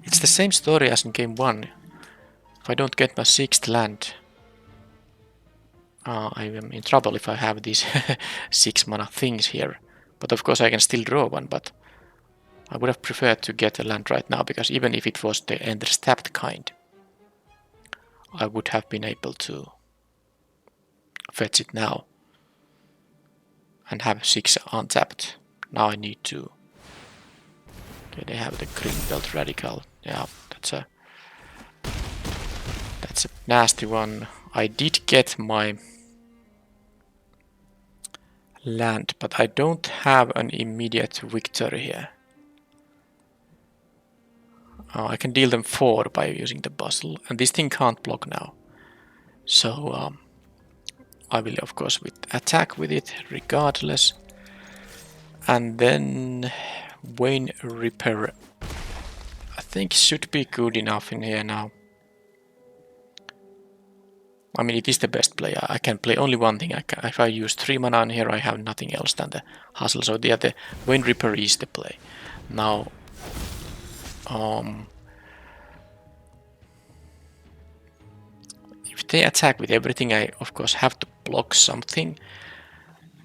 S1: It's the same story as in game 1. If I don't get my 6th land, I am in trouble if I have these 6 mana things here. But of course I can still draw one, but I would have preferred to get a land right now, because even if it was the ender stabbed kind, I would have been able to fetch it now and have 6 untapped. Now I need to. Okay, they have the green belt radical. Yeah, that's a nasty one. I did get my land, but I don't have an immediate victory here. I can deal them 4 by using the Bustle, and this thing can't block now. So I will of course attack with it regardless. And then Wayne Repair, I think, should be good enough in here now. I mean, it is the best play. I can play only one thing. If I use 3 mana in here, I have nothing else than the Hustle. So the Wayne Reaper is the play. Now, if they attack with everything, I of course have to block something.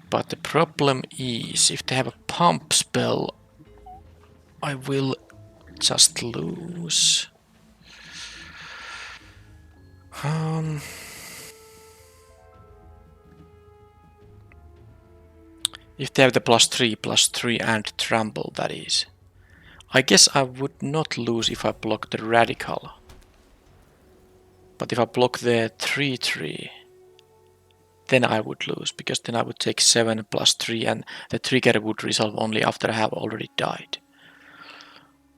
S1: But the problem is, if they have a pump spell, I will just lose. If they have the +3/+3 and trample, that is. I guess I would not lose if I block the radical. But if I block the 3/3, then I would lose, because then I would take 7/3 and the trigger would resolve only after I have already died.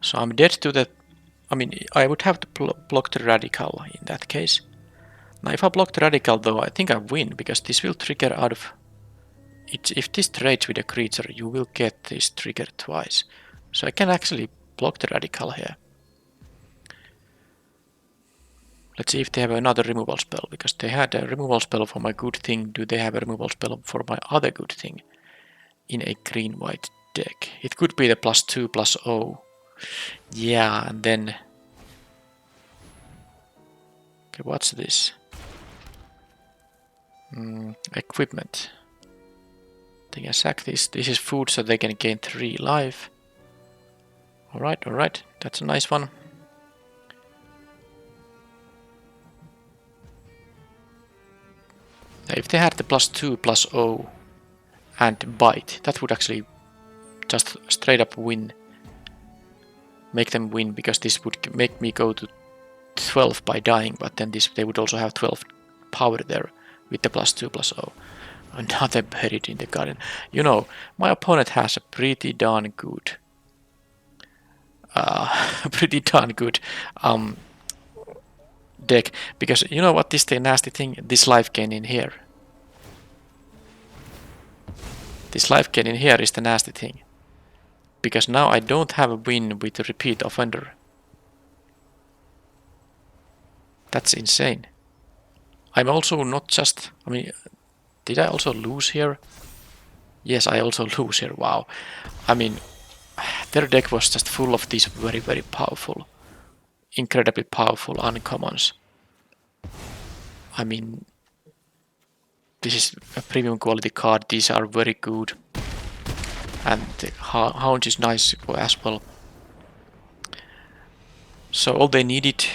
S1: So I'm dead to the... I mean, I would have to block the radical in that case. Now if I block the radical though, I think I win, because this will trigger out of... If this trades with a creature, you will get this trigger twice. So I can actually block the radical here. Let's see if they have another removal spell, because they had a removal spell for my good thing. Do they have a removal spell for my other good thing in a green-white deck? It could be the +2/+0. Yeah, and then... Okay, what's this? Equipment. They can sack this. This is food, so they can gain 3 life. Alright, that's a nice one. If they had the +2/+0 and bite, that would actually just straight up win. Make them win, because this would make me go to 12 by dying, but then they would also have 12 power there with the +2/+0. Another buried in the garden. You know, my opponent has a pretty darn good deck, because you know what is the nasty thing? This life gain in here. This life gain in here is the nasty thing, because now I don't have a win with the repeat offender. That's insane. I'm also not just... I mean, did I also lose here? Yes, I also lose here. Wow. I mean, their deck was just full of these very, very powerful, incredibly powerful uncommons. I mean, this is a premium quality card. These are very good. And the Hound is nice as well. So all they needed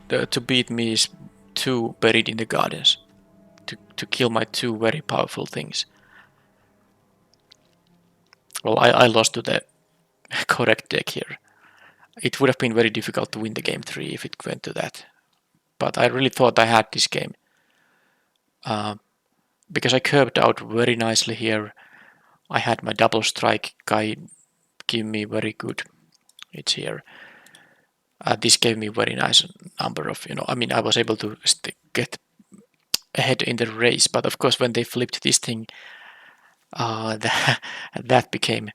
S1: to beat me is 2 buried in the gardens. To kill my 2 very powerful things. Well, I lost to the correct deck here. It would have been very difficult to win the game 3 if it went to that. But I really thought I had this game. Because I curved out very nicely here. I had my double strike guy give me very good. It's here. This gave me very nice number of, I mean, I was able to get ahead in the race, but of course when they flipped this thing, that became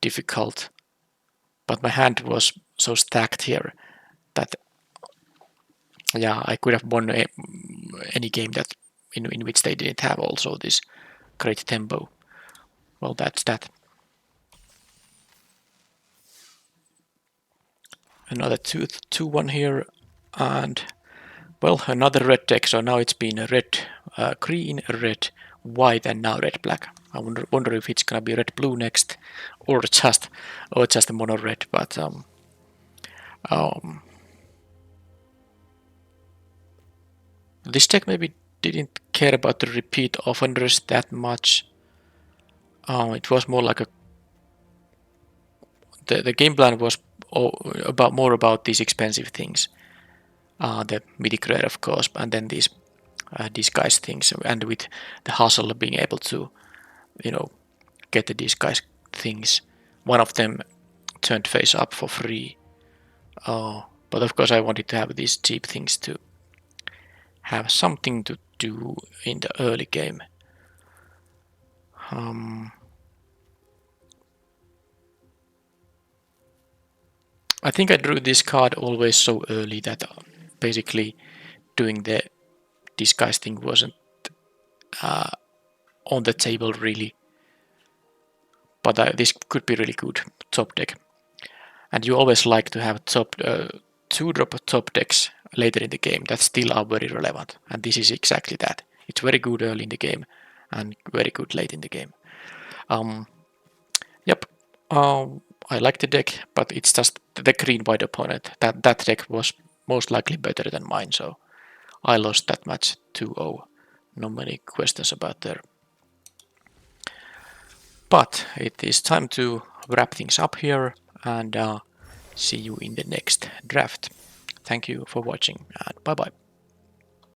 S1: difficult. But my hand was so stacked here that, yeah, I could have won any game that in which they didn't have also this great tempo. Well, that's that. Another 2/1 here, and well, another red deck. So now it's been red, green, red, white, and now red, black. I wonder if it's gonna be red-blue next, or just a mono red. But this deck maybe didn't care about the repeat offenders that much. It was more like the game plan was more about these expensive things, the mythic rare of course, and then these disguise things, and with the hustle being able to, get the disguise things. One of them turned face up for free. But of course I wanted to have these cheap things to have something to do in the early game. I think I drew this card always so early that basically doing the disguise thing wasn't on the table really. But this could be really good top deck. And you always like to have top 2-drop top decks later in the game that still are very relevant. And this is exactly that. It's very good early in the game and very good late in the game. Yep. I like the deck, but it's just the green-white opponent. That deck was most likely better than mine, so I lost that match 2-0. No many questions about there. But it is time to wrap things up here and see you in the next draft. Thank you for watching and bye bye.